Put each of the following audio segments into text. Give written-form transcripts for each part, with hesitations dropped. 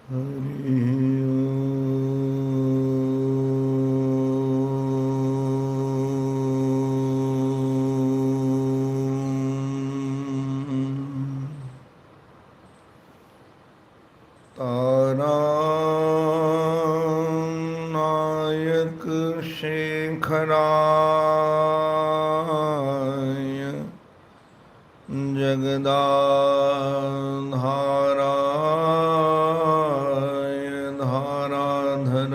Hari तारानायक शेखराय जगदाधाराय धाराधर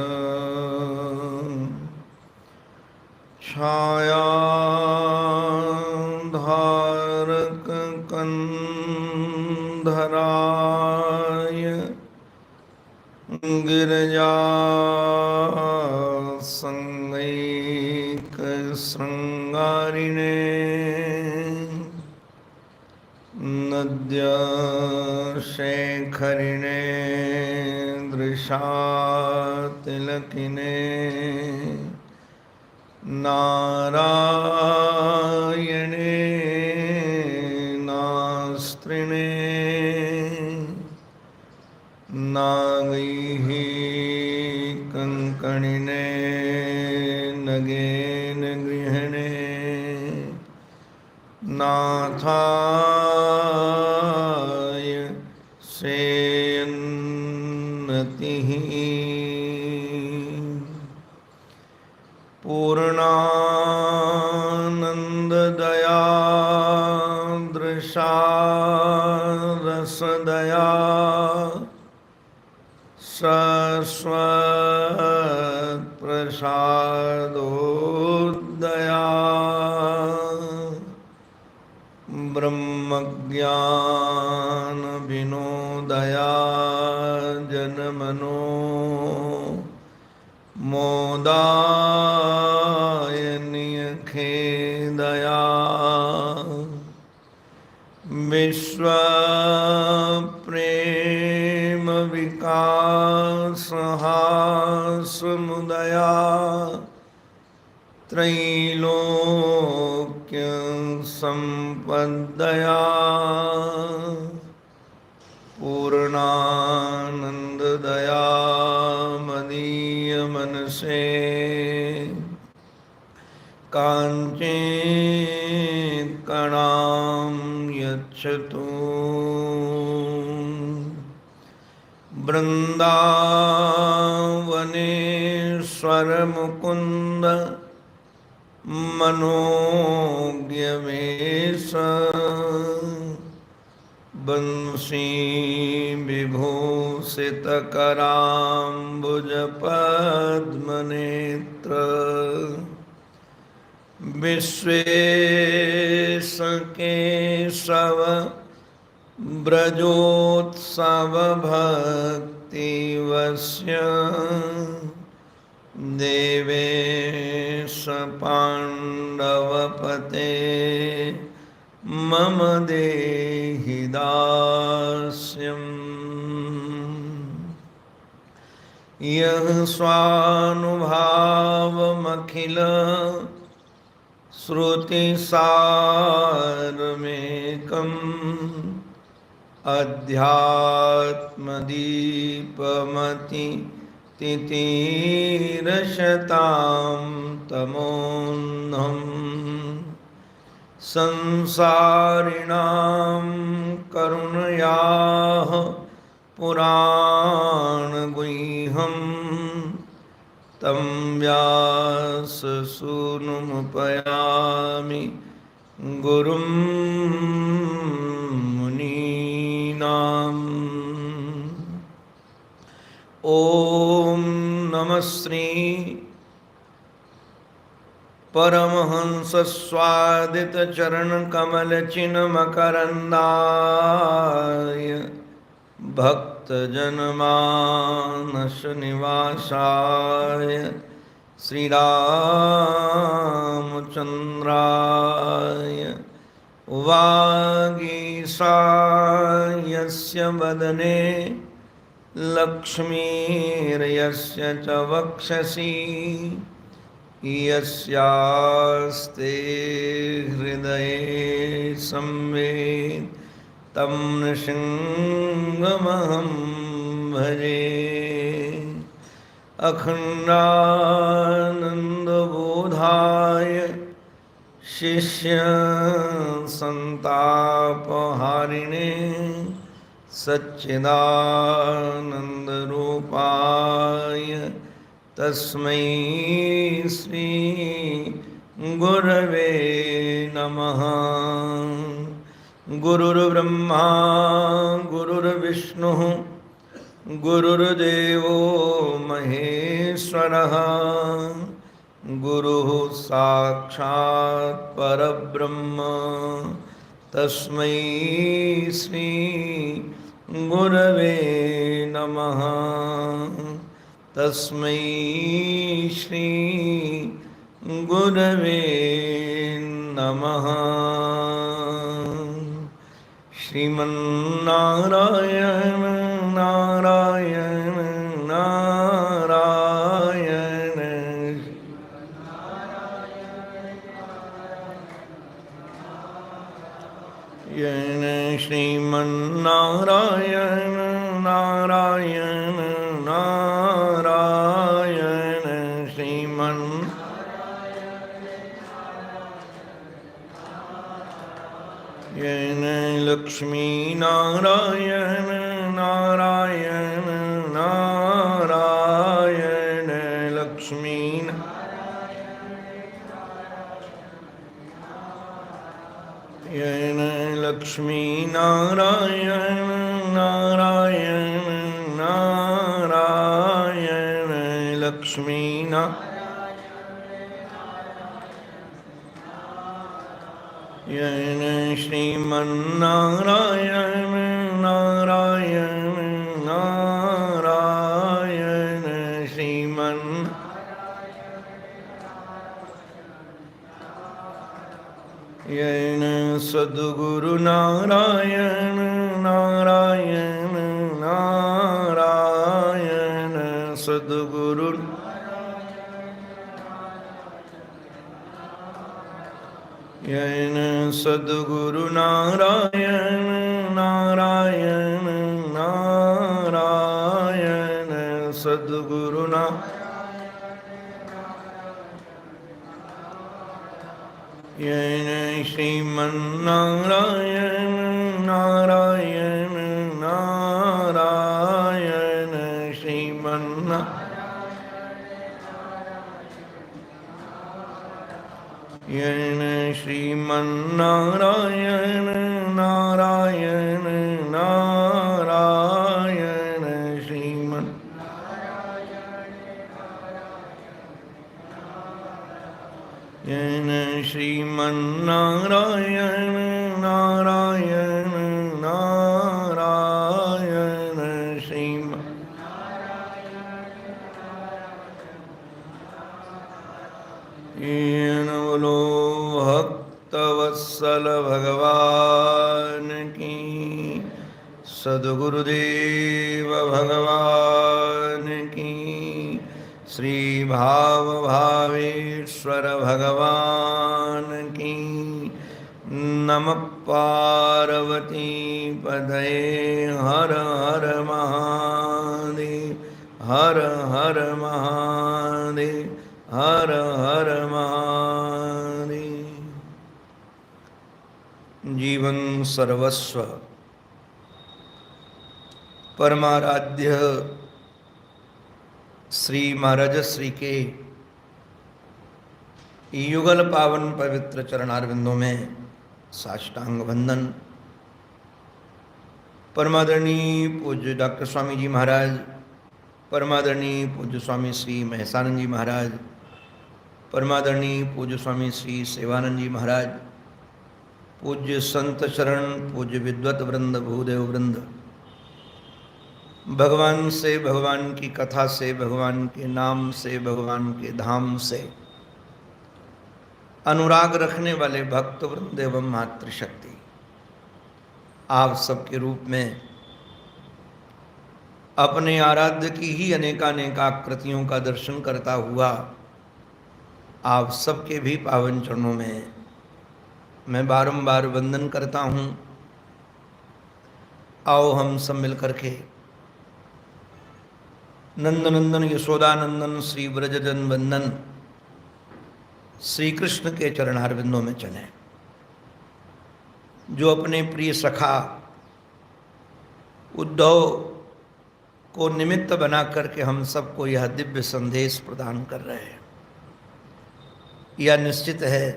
छायाधारक कंधराय Girija संगैक श्रृंगारिणे नद्य शेखरिणे दृशातिलकिने नारायणे नास्त्रिणे नागैः कंकणिने again गृहिणे नाथाय सेयन्नतिः पूर्णानन्ददया दृशा रसदया शाश्वतप्रसादोदया ब्रह्मज्ञानविनोदया जनमनो मोदायनियखेदया विश्वप्रेम विकासहासमुदया त्रैलोक्य संपदया पूर्णानंददया मदीय मनसे कांचे कणां यच्छतु वृंदावनेश्वर मुकुंद मनोज्ञवेश बंसी विभूषित कराम्बुज पद्मनेत्र विश्वेश केशव ब्रजोत्सव भक्तिवश्य देवेश पाण्डवपते मम देहि दास्यम् यः स्वानुभावमखिल श्रुतिसारमेकम् अध्यात्मदीपमति तितिरशतां तमोन्नम् संसारिणां करुणयाः पुराणगुह्यं तं व्याससूनुमुपयामि गुरुं मुनीनाम्। ॐ नमः श्री परमहंस स्वादित चरण कमल चिन्मकरंदाय भक्तजनमानस निवासाय श्रीरामचंद्राय वागीशायस्य वदने लक्ष्मीर्यस्य च वक्षसि यस्यास्ते हृदये संवेद तं नृसिंहमहं भजे अखंडानंदबोधाय शिष्य संतापहारिणे सच्चिदानंदरूपाय तस्मै श्री गुरवे नमः। गुरुर्ब्रह्मा गुरुर्विष्णुः गुरुर्देवो महेश्वरः गुरुः साक्षात् परब्रह्म तस्मै श्री गुरवे नमः। तस्मै श्री गुरवे नमः। श्रीमन्नारायण नारायण नारायण श्रीमन्नारायण नारायण नारायण श्रीमन् लक्ष्मी नारायण नारायण नारायण लक्ष्मी लक्ष्मी नारायण नारायण नारायण लक्ष्मी श्रीमन्नारायण नारायण नारायण श्रीमन् सद्गुरु नारायण नारायण नारायण सद्गुरु सद्गुरु नारायण नारायण नारायण सद्गुरु श्रीमन्नारायण नारायण नारायण श्रीमन्नारायण नारायण नारायण श्रीमन्नारायण नारायण नारायण बोलो भक्तवत्सल भगवान की सद्गुरुदेव भगवान की श्री भाव भावेश्वर भगवान की नमः पार्वती पदये हर हर महादेव हर हर महादेव हर हर महादेव। जीवन सर्वस्व परमाराध्य श्री महाराज श्री के युगल पावन पवित्र चरणारविंदों में साष्टांग वंदन। परमादरणीय पूज्य डॉक्टर स्वामी जी महाराज, परमादरणीय पूज्य स्वामी श्री महेशानंद जी महाराज, परमादरणीय पूज्य स्वामी श्री सेवानंद जी महाराज, पूज्य संत शरण, पूज्य विद्वत वृंद, भूदेव वृंद, भगवान से, भगवान की कथा से, भगवान के नाम से, भगवान के धाम से अनुराग रखने वाले भक्त वृंद एवं मातृशक्ति, आप सबके रूप में अपने आराध्य की ही अनेकानेक आकृतियों का दर्शन करता हुआ आप सबके भी पावन चरणों में मैं बारंबार वंदन करता हूँ। आओ हम सब मिल करके नंदनंदन यशोदानंदन श्री ब्रजजन वंदन श्री कृष्ण के चरणारविंदों में चलें। जो अपने प्रिय सखा उद्धव को निमित्त बना करके हम सबको यह दिव्य संदेश प्रदान कर रहे हैं। यह निश्चित है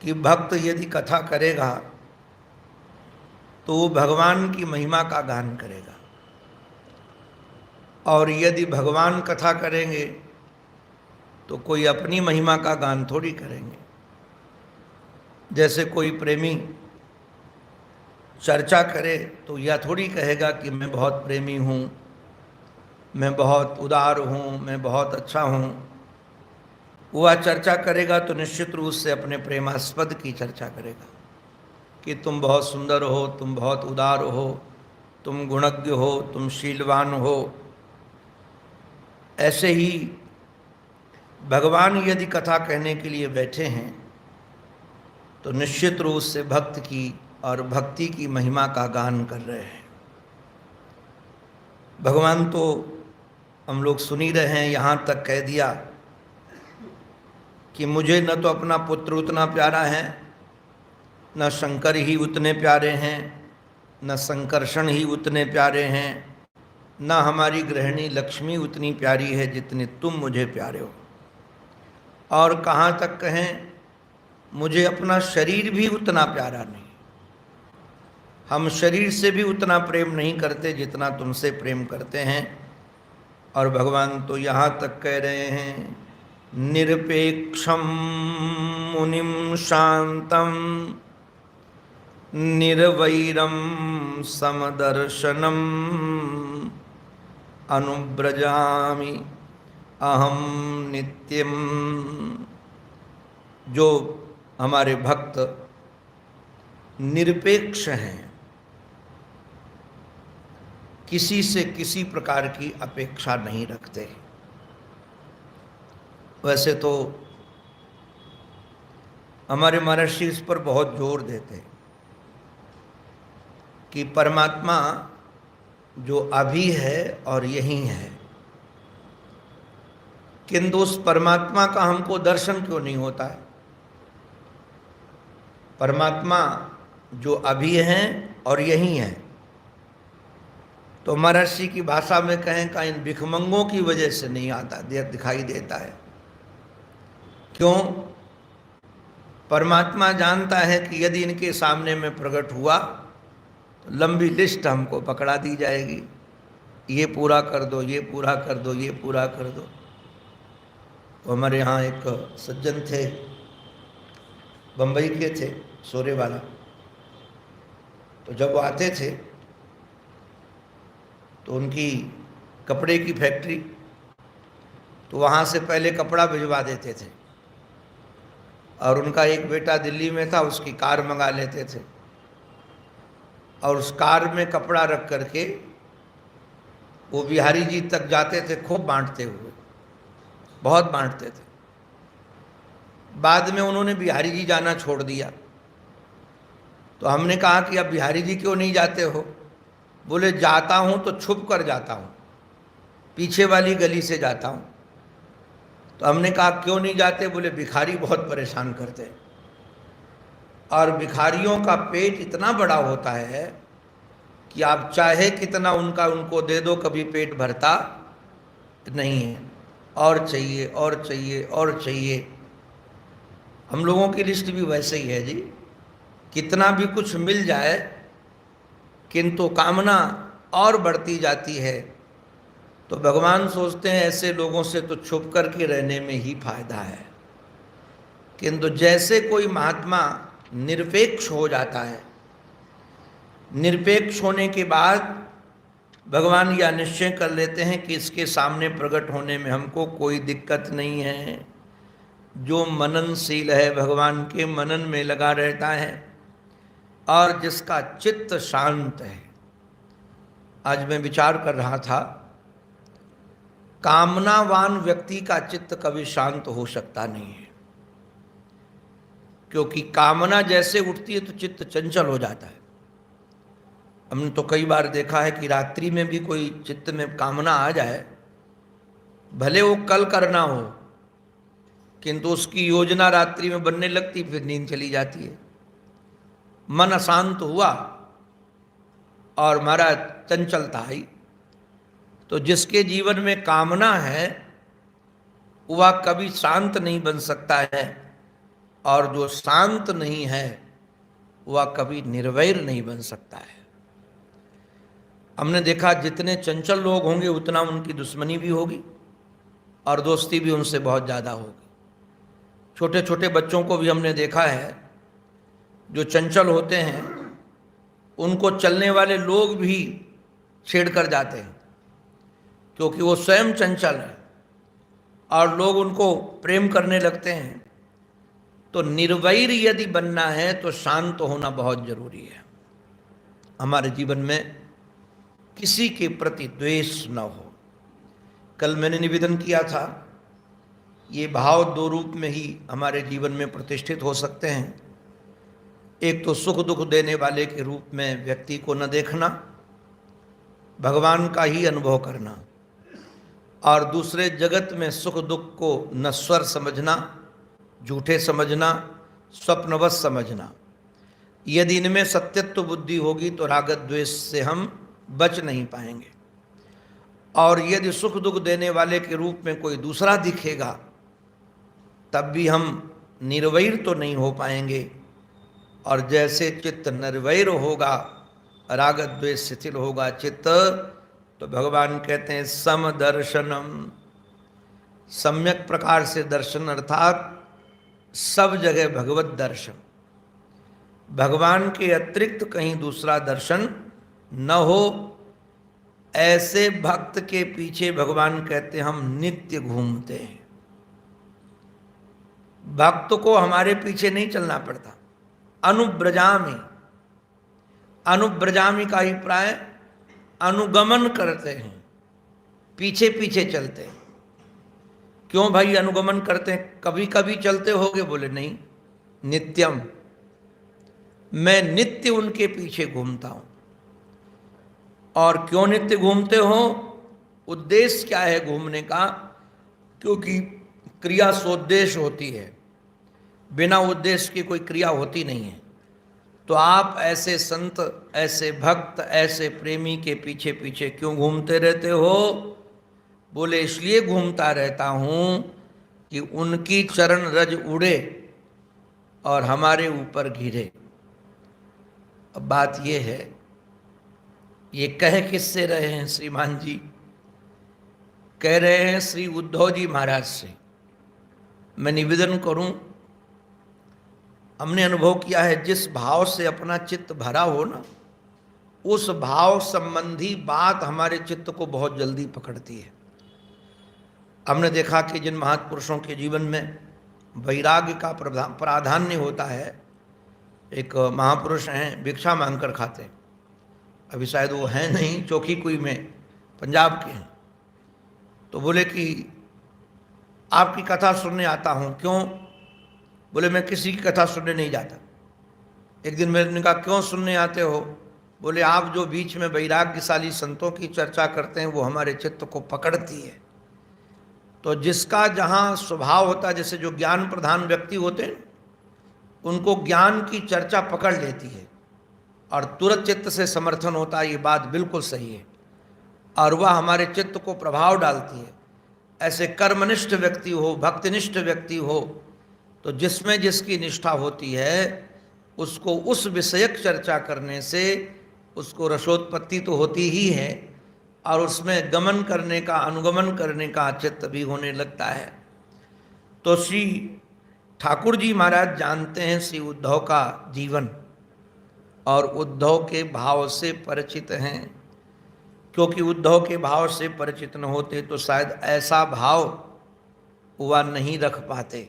कि भक्त यदि कथा करेगा तो वो भगवान की महिमा का गान करेगा, और यदि भगवान कथा करेंगे तो कोई अपनी महिमा का गान थोड़ी करेंगे। जैसे कोई प्रेमी चर्चा करे तो यह थोड़ी कहेगा कि मैं बहुत प्रेमी हूँ, मैं बहुत उदार हूँ, मैं बहुत अच्छा हूँ। वह चर्चा करेगा तो निश्चित रूप से अपने प्रेमास्पद की चर्चा करेगा कि तुम बहुत सुंदर हो, तुम बहुत उदार हो, तुम गुणज्ञ हो, तुम शीलवान हो। ऐसे ही भगवान यदि कथा कहने के लिए बैठे हैं तो निश्चित रूप से भक्त की और भक्ति की महिमा का गान कर रहे हैं। भगवान तो हम लोग सुन ही रहे हैं, यहाँ तक कह दिया कि मुझे न तो अपना पुत्र उतना प्यारा है, न शंकर ही उतने प्यारे हैं, न संकर्षण ही उतने प्यारे हैं, न हमारी गृहिणी लक्ष्मी उतनी प्यारी है जितने तुम मुझे प्यारे हो। और कहाँ तक कहें, मुझे अपना शरीर भी उतना प्यारा नहीं, हम शरीर से भी उतना प्रेम नहीं करते जितना तुमसे प्रेम करते हैं। और भगवान तो यहाँ तक कह रहे हैं, निरपेक्षम मुनिम शांतम निर्वैरम समदर्शनम अनुब्रजामि अहम नित्यम। जो हमारे भक्त निरपेक्ष हैं, किसी से किसी प्रकार की अपेक्षा नहीं रखते। वैसे तो हमारे महर्षि इस पर बहुत जोर देते हैं कि परमात्मा जो अभी है और यही है, किंतु उस परमात्मा का हमको दर्शन क्यों नहीं होता है। परमात्मा जो अभी है और यही है, तो महर्षि की भाषा में कहें का इन भिखमंगों की वजह से नहीं आता, दिखाई देता है। क्यों? परमात्मा जानता है कि यदि इनके सामने में प्रकट हुआ तो लंबी लिस्ट हमको पकड़ा दी जाएगी, ये पूरा कर दो, ये पूरा कर दो, ये पूरा कर दो। तो हमारे यहाँ एक सज्जन थे, बम्बई के थे, सोरे वाला। तो जब वो आते थे तो उनकी कपड़े की फैक्ट्री, तो वहाँ से पहले कपड़ा भिजवा देते थे। और उनका एक बेटा दिल्ली में था, उसकी कार मंगा लेते थे और उस कार में कपड़ा रख करके वो बिहारी जी तक जाते थे, खूब बांटते हुए, बहुत बांटते थे। बाद में उन्होंने बिहारी जी जाना छोड़ दिया। तो हमने कहा कि अब बिहारी जी क्यों नहीं जाते हो? बोले जाता हूँ तो छुप कर जाता हूँ, पीछे वाली गली से जाता हूँ। तो हमने कहा क्यों नहीं जाते? बोले भिखारी बहुत परेशान करते हैं, और भिखारियों का पेट इतना बड़ा होता है कि आप चाहे कितना उनको दे दो, कभी पेट भरता नहीं है, और चाहिए और चाहिए और चाहिए। हम लोगों की लिस्ट भी वैसे ही है जी, कितना भी कुछ मिल जाए किंतु कामना और बढ़ती जाती है। तो भगवान सोचते हैं ऐसे लोगों से तो छुप करके रहने में ही फायदा है। किंतु जैसे कोई महात्मा निरपेक्ष हो जाता है, निरपेक्ष होने के बाद भगवान यह निश्चय कर लेते हैं कि इसके सामने प्रकट होने में हमको कोई दिक्कत नहीं है। जो मननशील है, भगवान के मनन में लगा रहता है और जिसका चित्त शांत है। आज मैं विचार कर रहा था, कामनावान व्यक्ति का चित्त कभी शांत हो सकता नहीं है, क्योंकि कामना जैसे उठती है तो चित्त चंचल हो जाता है। हमने तो कई बार देखा है कि रात्रि में भी कोई चित्त में कामना आ जाए, भले वो कल करना हो, किंतु उसकी योजना रात्रि में बनने लगती, फिर नींद चली जाती है, मन अशांत हुआ और महाराज चंचलता आई। तो जिसके जीवन में कामना है वह कभी शांत नहीं बन सकता है, और जो शांत नहीं है वह कभी निर्वैर नहीं बन सकता है। हमने देखा जितने चंचल लोग होंगे उतना उनकी दुश्मनी भी होगी और दोस्ती भी उनसे बहुत ज़्यादा होगी। छोटे छोटे बच्चों को भी हमने देखा है, जो चंचल होते हैं उनको चलने वाले लोग भी छेड़ कर जाते हैं, क्योंकि वो स्वयं चंचल है और लोग उनको प्रेम करने लगते हैं। तो निर्वैर यदि बनना है तो शांत होना बहुत जरूरी है। हमारे जीवन में किसी के प्रति द्वेष न हो। कल मैंने निवेदन किया था, ये भाव दो रूप में ही हमारे जीवन में प्रतिष्ठित हो सकते हैं। एक तो सुख दुख देने वाले के रूप में व्यक्ति को न देखना, भगवान का ही अनुभव करना, और दूसरे जगत में सुख दुख को नश्वर समझना, झूठे समझना, स्वप्नवश समझना। यदि इनमें सत्यत्व बुद्धि होगी तो राग द्वेष से हम बच नहीं पाएंगे। और यदि सुख दुख देने वाले के रूप में कोई दूसरा दिखेगा तब भी हम निर्वैर तो नहीं हो पाएंगे। और जैसे चित्त निर्वैर होगा, राग द्वेष शिथिल होगा चित्त, तो भगवान कहते हैं समदर्शनम, सम्यक प्रकार से दर्शन, अर्थात सब जगह भगवत दर्शन, भगवान के अतिरिक्त कहीं दूसरा दर्शन न हो। ऐसे भक्त के पीछे भगवान कहते हैं हम नित्य घूमते हैं। भक्त को हमारे पीछे नहीं चलना पड़ता। अनुब्रजामि, अनुब्रजामि का अभिप्राय अनुगमन करते हैं, पीछे पीछे चलते हैं। क्यों भाई अनुगमन करते हैं? कभी कभी चलते होगे? बोले नहीं, नित्यम, मैं नित्य उनके पीछे घूमता हूं। और क्यों नित्य घूमते हो? उद्देश्य क्या है घूमने का? क्योंकि क्रिया सोद्देश्य होती है, बिना उद्देश्य की कोई क्रिया होती नहीं है। तो आप ऐसे संत, ऐसे भक्त, ऐसे प्रेमी के पीछे पीछे क्यों घूमते रहते हो? बोले इसलिए घूमता रहता हूं कि उनकी चरण रज उड़े और हमारे ऊपर घिरे। अब बात यह है, ये कह किससे रहे हैं श्रीमान जी? कह रहे हैं श्री उद्धव जी महाराज से। मैं निवेदन करूं, हमने अनुभव किया है जिस भाव से अपना चित्त भरा हो ना, उस भाव संबंधी बात हमारे चित्त को बहुत जल्दी पकड़ती है। हमने देखा कि जिन महापुरुषों के जीवन में वैराग्य का प्राधान्य होता है, एक महापुरुष हैं भिक्षा मांगकर खाते, अभी शायद वो हैं नहीं, चौकी कुई में पंजाब के हैं। तो बोले कि आपकी कथा सुनने आता हूँ। क्यों? बोले मैं किसी की कथा सुनने नहीं जाता। एक दिन मैंने कहा क्यों सुनने आते हो? बोले आप जो बीच में वैराग्यशाली संतों की चर्चा करते हैं वो हमारे चित्त को पकड़ती है। तो जिसका जहाँ स्वभाव होता है, जैसे जो ज्ञान प्रधान व्यक्ति होते हैं उनको ज्ञान की चर्चा पकड़ लेती है और तुरंत चित्त से समर्थन होता है, ये बात बिल्कुल सही है, और वह हमारे चित्त को प्रभाव डालती है। ऐसे कर्मनिष्ठ व्यक्ति हो, भक्तिनिष्ठ व्यक्ति हो, तो जिसमें जिसकी निष्ठा होती है उसको उस विषयक चर्चा करने से उसको रसोत्पत्ति तो होती ही है और उसमें गमन करने का, अनुगमन करने का चित्त भी होने लगता है। तो श्री ठाकुर जी महाराज जानते हैं श्री उद्धव का जीवन और उद्धव के भाव से परिचित हैं। क्योंकि उद्धव के भाव से परिचित न होते तो शायद ऐसा भाव वह नहीं रख पाते।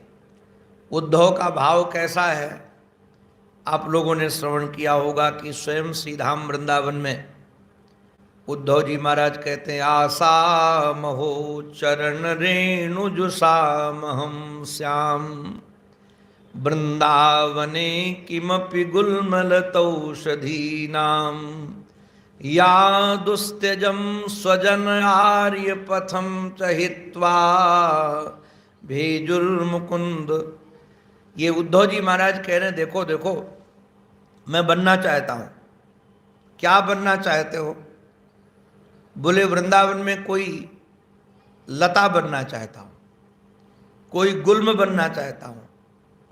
उद्धव का भाव कैसा है? आप लोगों ने श्रवण किया होगा कि स्वयं श्रीधाम वृंदावन में उद्धव जी महाराज कहते हैं, आशा महो चरण रेणु जुषामहम श्याम वृंदावने किमपि गुल्मलतौषधीनां या दुस्त्यजम स्वजन आर्य पथम चहित्वा भेजुर्मुकुंद। ये उद्धव जी महाराज कह रहे हैं, देखो देखो मैं बनना चाहता हूं। क्या बनना चाहते हो? बोले वृंदावन में कोई लता बनना चाहता हूं, कोई गुल्म बनना चाहता हूं,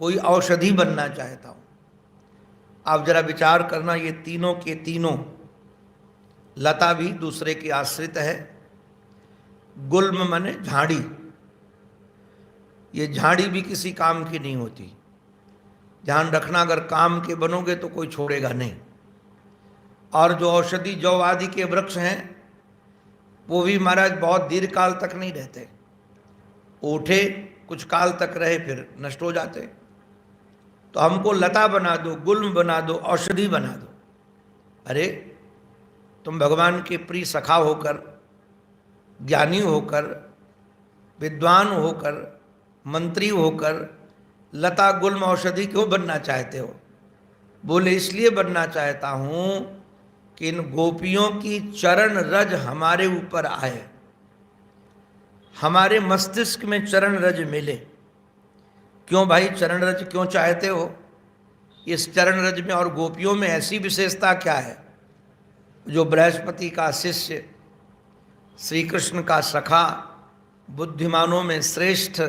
कोई औषधि बनना चाहता हूं। आप जरा विचार करना, ये तीनों के तीनों, लता भी दूसरे की आश्रित है, गुल्म माने झाड़ी, ये झाड़ी भी किसी काम की नहीं होती। ध्यान रखना, अगर काम के बनोगे तो कोई छोड़ेगा नहीं। और जो औषधि जौ आदि के वृक्ष हैं वो भी महाराज बहुत दीर्घ काल तक नहीं रहते, उठे कुछ काल तक रहे फिर नष्ट हो जाते। तो हमको लता बना दो, गुल्म बना दो, औषधि बना दो। अरे तुम भगवान के प्रिय सखा होकर, ज्ञानी होकर, विद्वान होकर, मंत्री होकर लता गुल्म औषधि क्यों बनना चाहते हो? बोले इसलिए बनना चाहता हूं कि इन गोपियों की चरण रज हमारे ऊपर आए, हमारे मस्तिष्क में चरण रज मिले। क्यों भाई चरण रज क्यों चाहते हो? इस चरण रज में और गोपियों में ऐसी विशेषता क्या है जो बृहस्पति का शिष्य, श्री कृष्ण का सखा, बुद्धिमानों में श्रेष्ठ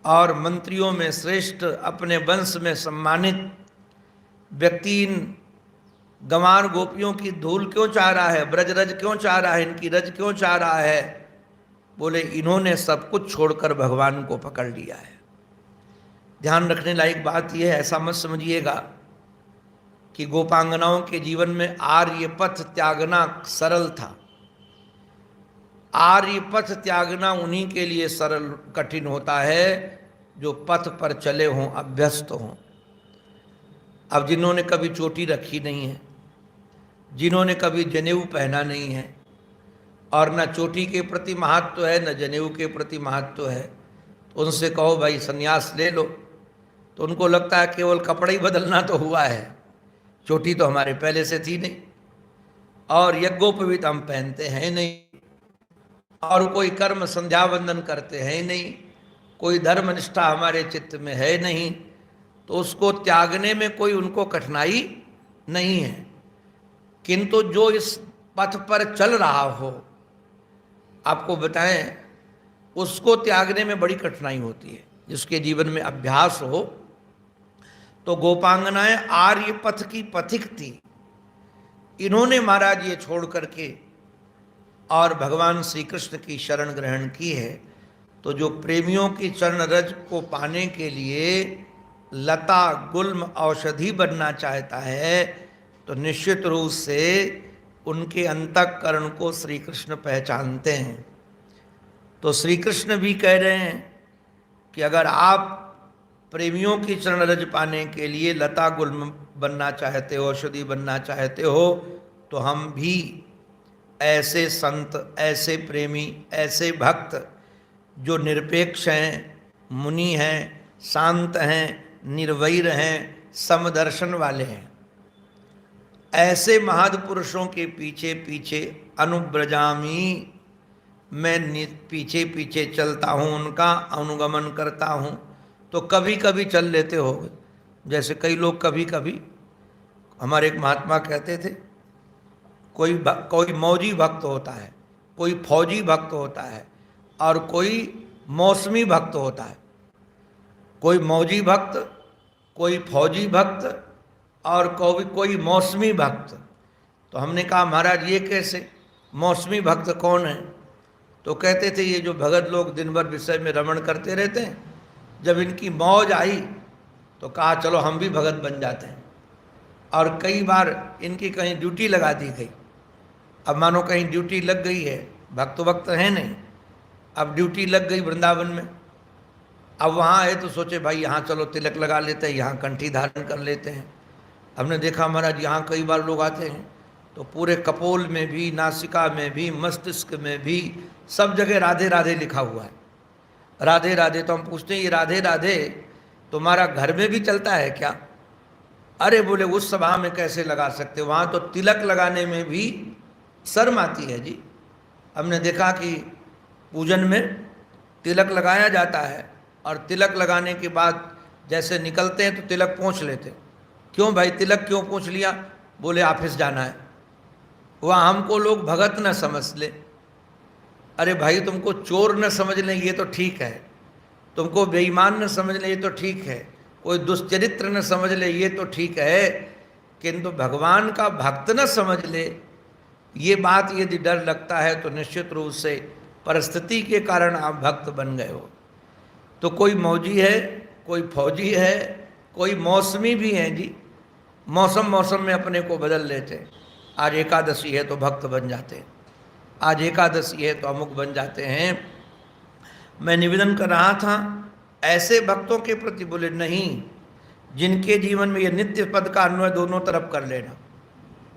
और मंत्रियों में श्रेष्ठ, अपने वंश में सम्मानित व्यक्ति इन गंवार गोपियों की धूल क्यों चाह रहा है? ब्रज रज क्यों चाह रहा है? इनकी रज क्यों चाह रहा है? बोले इन्होंने सब कुछ छोड़कर भगवान को पकड़ लिया है। ध्यान रखने लायक बात यह है, ऐसा मत समझिएगा कि गोपांगनाओं के जीवन में आर्य पथ त्यागना सरल था। आर्य पथ त्यागना उन्हीं के लिए सरल कठिन होता है जो पथ पर चले हों, अभ्यस्त हों। अब जिन्होंने कभी चोटी रखी नहीं है, जिन्होंने कभी जनेऊ पहना नहीं है, और न चोटी के प्रति महत्व है न जनेऊ के प्रति महत्व है, तो उनसे कहो भाई सन्यास ले लो, तो उनको लगता है केवल कपड़े ही बदलना तो हुआ है, चोटी तो हमारे पहले से थी नहीं, और यज्ञोपवीत हम पहनते हैं नहीं, और कोई कर्म संध्या वंदन करते हैं नहीं, कोई धर्म निष्ठा हमारे चित्त में है नहीं, तो उसको त्यागने में कोई उनको कठिनाई नहीं है। किंतु जो इस पथ पर चल रहा हो, आपको बताएं, उसको त्यागने में बड़ी कठिनाई होती है। जिसके जीवन में अभ्यास हो, तो गोपांगनाएं आर्य पथ की पथिक थी, इन्होंने महाराज ये छोड़ करके और भगवान श्री कृष्ण की शरण ग्रहण की है। तो जो प्रेमियों की चरण रज को पाने के लिए लता गुल्म औषधि बनना चाहता है, तो निश्चित रूप से उनके अंतःकरण को श्री कृष्ण पहचानते हैं। तो श्री कृष्ण भी कह रहे हैं कि अगर आप प्रेमियों की चरण रज पाने के लिए लता गुल्म बनना चाहते हो, औषधि बनना चाहते हो, तो हम भी ऐसे संत, ऐसे प्रेमी, ऐसे भक्त जो निरपेक्ष हैं, मुनि हैं, शांत हैं, निर्वैर हैं, समदर्शन वाले हैं, ऐसे महापुरुषों के पीछे पीछे अनुब्रजामी, मैं पीछे पीछे चलता हूँ, उनका अनुगमन करता हूँ। तो कभी कभी चल लेते हो, जैसे कई लोग कभी कभी, हमारे एक महात्मा कहते थे, कोई मौजी भक्त होता है, कोई फौजी भक्त होता है, और कोई मौसमी भक्त होता है। कोई मौजी भक्त, कोई फौजी भक्त, और कोई मौसमी भक्त। तो हमने कहा महाराज ये कैसे, मौसमी भक्त कौन है? तो कहते थे ये जो भगत लोग दिन भर विषय में रमण करते रहते हैं, जब इनकी मौज आई तो कहा चलो हम भी भगत बन जाते हैं। और कई बार इनकी कहीं ड्यूटी लगा दी गई। अब मानो कहीं ड्यूटी लग गई है, भक्त वक्त है नहीं, अब ड्यूटी लग गई वृंदावन में, अब वहाँ है तो सोचे भाई यहाँ चलो तिलक लगा लेते हैं, यहाँ कंठी धारण कर लेते हैं। हमने देखा महाराज यहाँ कई बार लोग आते हैं तो पूरे कपोल में भी, नासिका में भी, मस्तिष्क में भी, सब जगह राधे राधे लिखा हुआ है, राधे राधे। तो हम पूछते हैं ये राधे राधे तुम्हारा घर में भी चलता है क्या? अरे बोले उस सभा में कैसे लगा सकते, वहाँ तो तिलक लगाने में भी शर्म आती है जी। हमने देखा कि पूजन में तिलक लगाया जाता है और तिलक लगाने के बाद जैसे निकलते हैं तो तिलक पोंछ लेते। क्यों भाई तिलक क्यों पोंछ लिया? बोले ऑफिस जाना है। वहाँ हमको लोग भगत न समझ ले। अरे भाई तुमको चोर न समझ लें ये तो ठीक है, तुमको बेईमान न समझ ले ये तो ठीक है, कोई दुष्चरित्र न समझ ले ये तो ठीक है, किंतु भगवान का भक्त न समझ ले ये बात यदि डर लगता है तो निश्चित रूप से परिस्थिति के कारण आप भक्त बन गए हो। तो कोई मौजी है, कोई फौजी है, कोई मौसमी भी हैं जी। मौसम मौसम में अपने को बदल लेते। आज एकादशी है तो भक्त बन जाते हैं, आज एकादशी है तो अमुक बन जाते हैं। मैं निवेदन कर रहा था ऐसे भक्तों के प्रति, बोले नहीं, जिनके जीवन में ये नित्य पद का अन्वय दोनों तरफ कर लेना,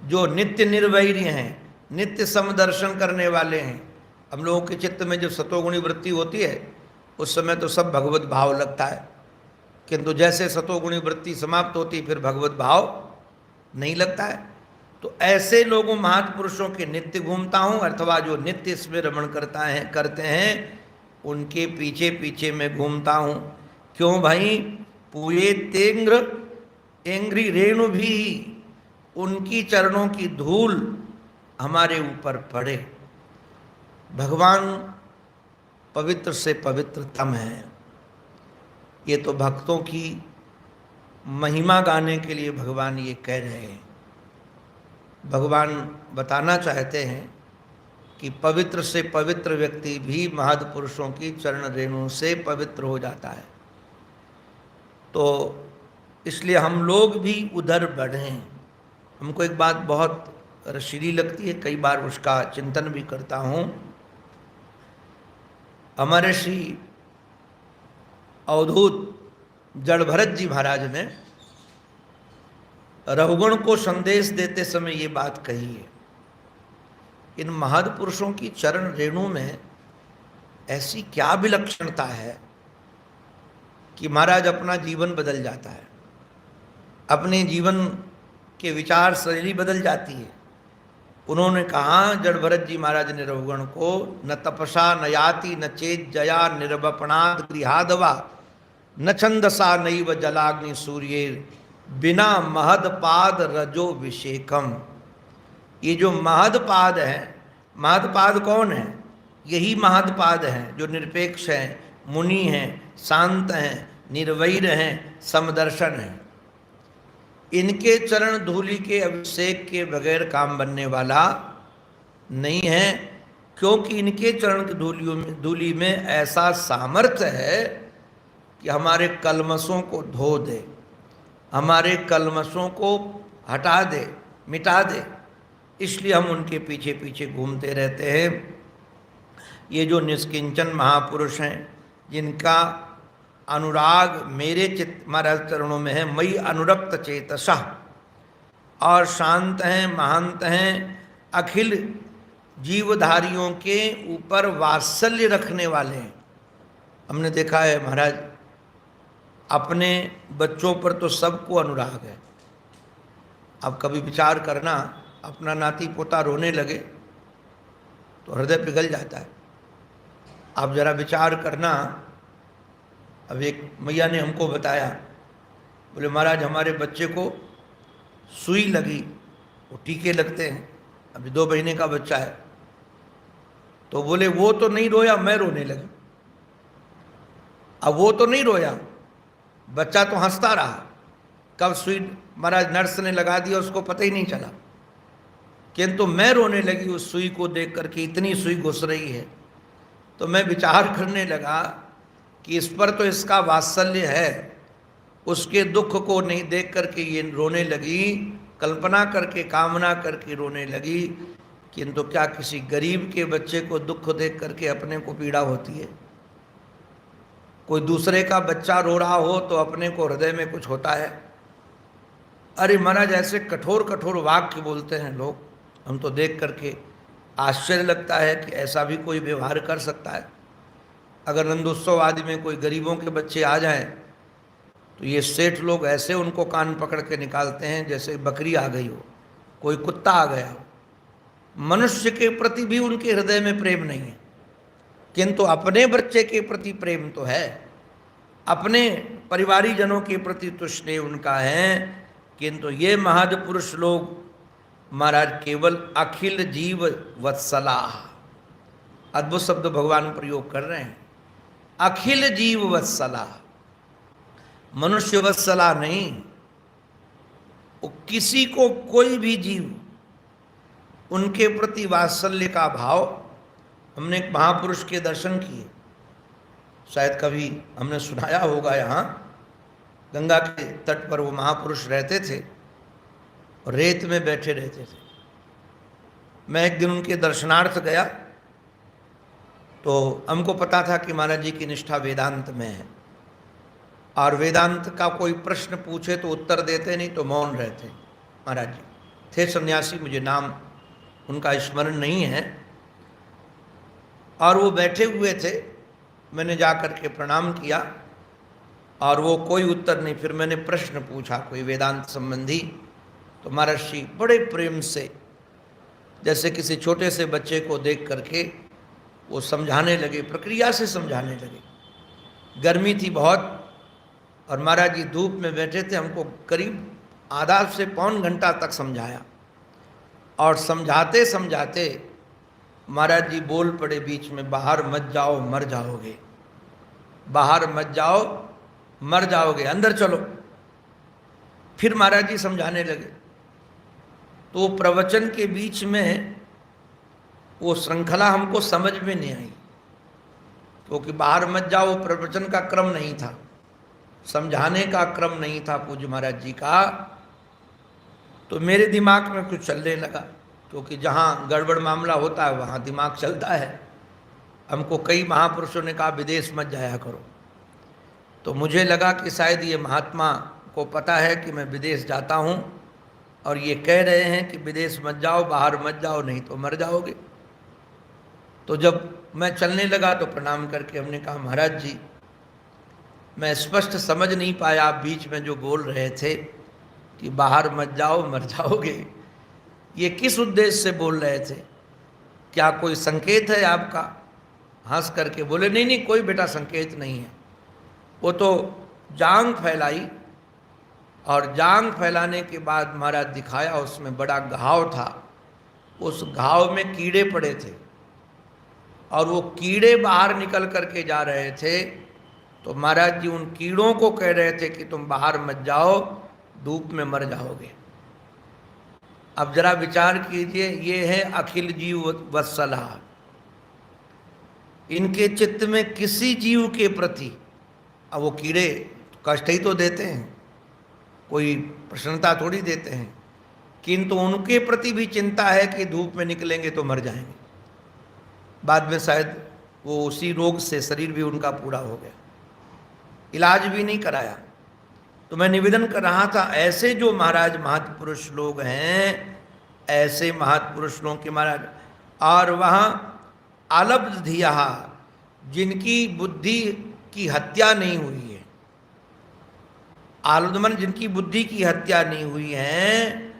जो नित्य निर्वैरी हैं, नित्य समदर्शन करने वाले हैं। हम लोगों के चित्त में जब सतोगुणी वृत्ति होती है उस समय तो सब भगवत भाव लगता है, किंतु जैसे सतोगुणी वृत्ति समाप्त होती फिर भगवत भाव नहीं लगता है। तो ऐसे लोगों महापुरुषों के नित्य घूमता हूँ, अथवा जो नित्य इसमें रमण करते हैं उनके पीछे पीछे मैं घूमता हूँ। क्यों भाई? पूये तेंग्र एंग्री रेणु भी, उनकी चरणों की धूल हमारे ऊपर पड़े। भगवान पवित्र से पवित्रतम है। ये तो भक्तों की महिमा गाने के लिए भगवान ये कह रहे हैं। भगवान बताना चाहते हैं कि पवित्र से पवित्र व्यक्ति भी महापुरुषों की चरण रेणु से पवित्र हो जाता है। तो इसलिए हम लोग भी उधर बढ़ें। हमको एक बात बहुत रसीली लगती है, कई बार उसका चिंतन भी करता हूँ। हमारे श्री अवधूत जड़भरत जी महाराज ने रघुगण को संदेश देते समय ये बात कही है। इन महापुरुषों की चरण रेणु में ऐसी क्या विलक्षणता है कि महाराज अपना जीवन बदल जाता है, अपने जीवन के विचार शैली बदल जाती है। उन्होंने कहा, जड़भरत जी महाराज ने रघुगण को, न तपसा न याति न चेत जया निर्वपणाद गृहादवा न छंदसा नैव जलाग्नि सूर्ये बिना महदपाद रजो विषेकम। ये जो महदपाद है, महदपाद कौन है? यही महदपाद हैं जो निरपेक्ष हैं, मुनि हैं, शांत हैं, निर्वैर हैं, समदर्शन हैं। इनके चरण धूलि के अभिषेक के बगैर काम बनने वाला नहीं है, क्योंकि इनके चरण की धूलि में ऐसा सामर्थ्य है कि हमारे कलमशों को धो दे, हमारे कलमशों को हटा दे, मिटा दे। इसलिए हम उनके पीछे पीछे घूमते रहते हैं। ये जो निष्किंचन महापुरुष हैं, जिनका अनुराग मेरे चित्त महाराज चरणों में है, मई अनुरक्त चेतसा, और शांत हैं, महांत हैं, अखिल जीवधारियों के ऊपर वात्सल्य रखने वाले हैं। हमने देखा है महाराज, अपने बच्चों पर तो सबको अनुराग है। अब कभी विचार करना, अपना नाती पोता रोने लगे तो हृदय पिघल जाता है। आप जरा विचार करना, अब एक मैया ने हमको बताया, बोले महाराज हमारे बच्चे को सुई लगी, वो टीके लगते हैं, अभी 2 महीने का बच्चा है, तो बोले वो तो नहीं रोया, मैं रोने लगी। अब वो तो नहीं रोया, बच्चा तो हंसता रहा। कब सुई महाराज नर्स ने लगा दिया उसको पता ही नहीं चला, किंतु मैं रोने लगी उस सुई को देख करके, इतनी सुई घुस रही है। तो मैं विचार करने लगा कि इस पर तो इसका वात्सल्य है, उसके दुख को नहीं देख करके ये रोने लगी, कल्पना करके, कामना करके रोने लगी। किंतु क्या किसी गरीब के बच्चे को दुख देख करके अपने को पीड़ा होती है? कोई दूसरे का बच्चा रो रहा हो तो अपने को हृदय में कुछ होता है? अरे महाराज ऐसे कठोर कठोर वाक्य बोलते हैं लोग, हम तो देख करके आश्चर्य लगता है कि ऐसा भी कोई व्यवहार कर सकता है। अगर नंदोत्सव आदि में कोई गरीबों के बच्चे आ जाएं तो ये सेठ लोग ऐसे उनको कान पकड़ के निकालते हैं जैसे बकरी आ गई हो, कोई कुत्ता आ गया हो। मनुष्य के प्रति भी उनके हृदय में प्रेम नहीं है, किंतु अपने बच्चे के प्रति प्रेम तो है, अपने परिवारी जनों के प्रति तो स्नेह उनका है। किंतु ये महापुरुष लोग महाराज केवल अखिल जीव वत्सला, अद्भुत शब्द भगवान प्रयोग कर रहे हैं, अखिल जीव वत्सला, मनुष्य वत्सला नहीं। वो किसी को, कोई भी जीव, उनके प्रति वात्सल्य का भाव। हमने एक महापुरुष के दर्शन किए, शायद कभी हमने सुनाया होगा, यहाँ गंगा के तट पर वो महापुरुष रहते थे और रेत में बैठे रहते थे। मैं एक दिन उनके दर्शनार्थ गया तो हमको पता था कि महाराज जी की निष्ठा वेदांत में है, और वेदांत का कोई प्रश्न पूछे तो उत्तर देते, नहीं तो मौन रहते। महाराज जी थे सन्यासी, मुझे नाम उनका स्मरण नहीं है, और वो बैठे हुए थे। मैंने जा कर के प्रणाम किया और वो कोई उत्तर नहीं। फिर मैंने प्रश्न पूछा कोई वेदांत संबंधी, तो महाराज जी बड़े प्रेम से, जैसे किसी छोटे से बच्चे को देख करके वो समझाने लगे, प्रक्रिया से समझाने लगे। गर्मी थी बहुत और महाराज जी धूप में बैठे थे, हमको करीब आधा से पौन घंटा तक समझाया, और समझाते समझाते महाराज जी बोल पड़े बीच में, बाहर मत जाओ मर जाओगे, बाहर मत जाओ मर जाओगे, अंदर चलो। फिर महाराज जी समझाने लगे। तो प्रवचन के बीच में वो श्रृंखला हमको समझ में नहीं आई, क्योंकि बाहर मत जाओ प्रवचन का क्रम नहीं था, समझाने का क्रम नहीं था पूज्य महाराज जी का। तो मेरे दिमाग में कुछ चलने लगा, क्योंकि जहाँ गड़बड़ मामला होता है वहाँ दिमाग चलता है। हमको कई महापुरुषों ने कहा विदेश मत जाया करो, तो मुझे लगा कि शायद ये महात्मा को पता है कि मैं विदेश जाता हूँ और ये कह रहे हैं कि विदेश मत जाओ, बाहर मत जाओ, नहीं तो मर जाओगे। तो जब मैं चलने लगा तो प्रणाम करके हमने कहा महाराज जी मैं स्पष्ट समझ नहीं पाया, आप बीच में जो बोल रहे थे कि बाहर मत जाओ मर जाओगे, ये किस उद्देश्य से बोल रहे थे, क्या कोई संकेत है आपका? हंस करके बोले नहीं नहीं कोई बेटा संकेत नहीं है। वो तो जांग फैलाई, और जांग फैलाने के बाद महाराज दिखाया, उसमें बड़ा घाव था, उस घाव में कीड़े पड़े थे और वो कीड़े बाहर निकल करके जा रहे थे। तो महाराज जी उन कीड़ों को कह रहे थे कि तुम बाहर मत जाओ, धूप में मर जाओगे। अब जरा विचार कीजिए, ये है अखिल जीव वत्सला। इनके चित्त में किसी जीव के प्रति, अब वो कीड़े कष्ट ही तो देते हैं, कोई प्रसन्नता थोड़ी देते हैं, किंतु उनके प्रति भी चिंता है कि धूप में निकलेंगे तो मर जाएंगे। बाद में शायद वो उसी रोग से शरीर भी उनका पूरा हो गया, इलाज भी नहीं कराया। तो मैं निवेदन कर रहा था, ऐसे जो महाराज महापुरुष लोग हैं, ऐसे महापुरुष लोगों के महाराज, और वहाँ आलब्ध धिया, जिनकी बुद्धि की हत्या नहीं हुई है, आलुदमन जिनकी बुद्धि की हत्या नहीं हुई है,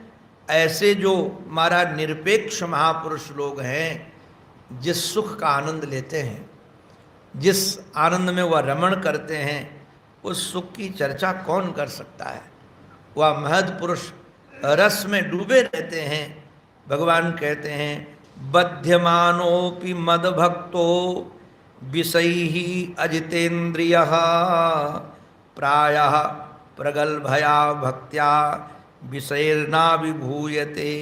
ऐसे जो महाराज निरपेक्ष महापुरुष लोग हैं, जिस सुख का आनंद लेते हैं, जिस आनंद में वह रमण करते हैं, उस सुख की चर्चा कौन कर सकता है। वह महद पुरुष रस में डूबे रहते हैं। भगवान कहते हैं बध्यमानोपि मद भक्तो विषयी अजितेन्द्रियः प्रायः प्रगल्भया भक्त्या विषयर्ना विभूयते।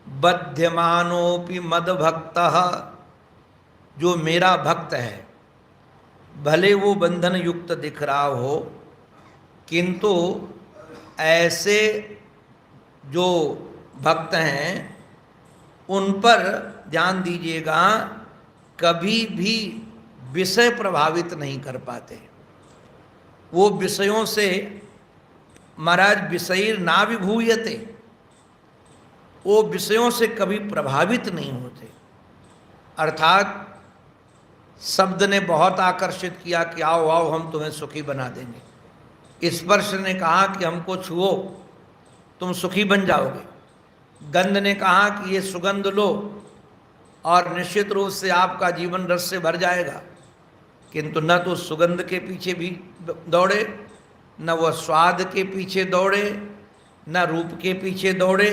बध्यमानोपि मद भक्तः, जो मेरा भक्त है, भले वो बंधन युक्त दिख रहा हो, किंतु ऐसे जो भक्त हैं उन पर ध्यान दीजिएगा, कभी भी विषय प्रभावित नहीं कर पाते। वो विषयों से महाराज विषय ना विभूयते, वो विषयों से कभी प्रभावित नहीं होते। अर्थात शब्द ने बहुत आकर्षित किया कि आओ आओ हम तुम्हें सुखी बना देंगे, स्पर्श ने कहा कि हमको छुओ तुम सुखी बन जाओगे, गंध ने कहा कि ये सुगंध लो और निश्चित रूप से आपका जीवन रस से भर जाएगा। किंतु न तो सुगंध के पीछे भी दौड़े, न वह स्वाद के पीछे दौड़े, न रूप के पीछे दौड़े,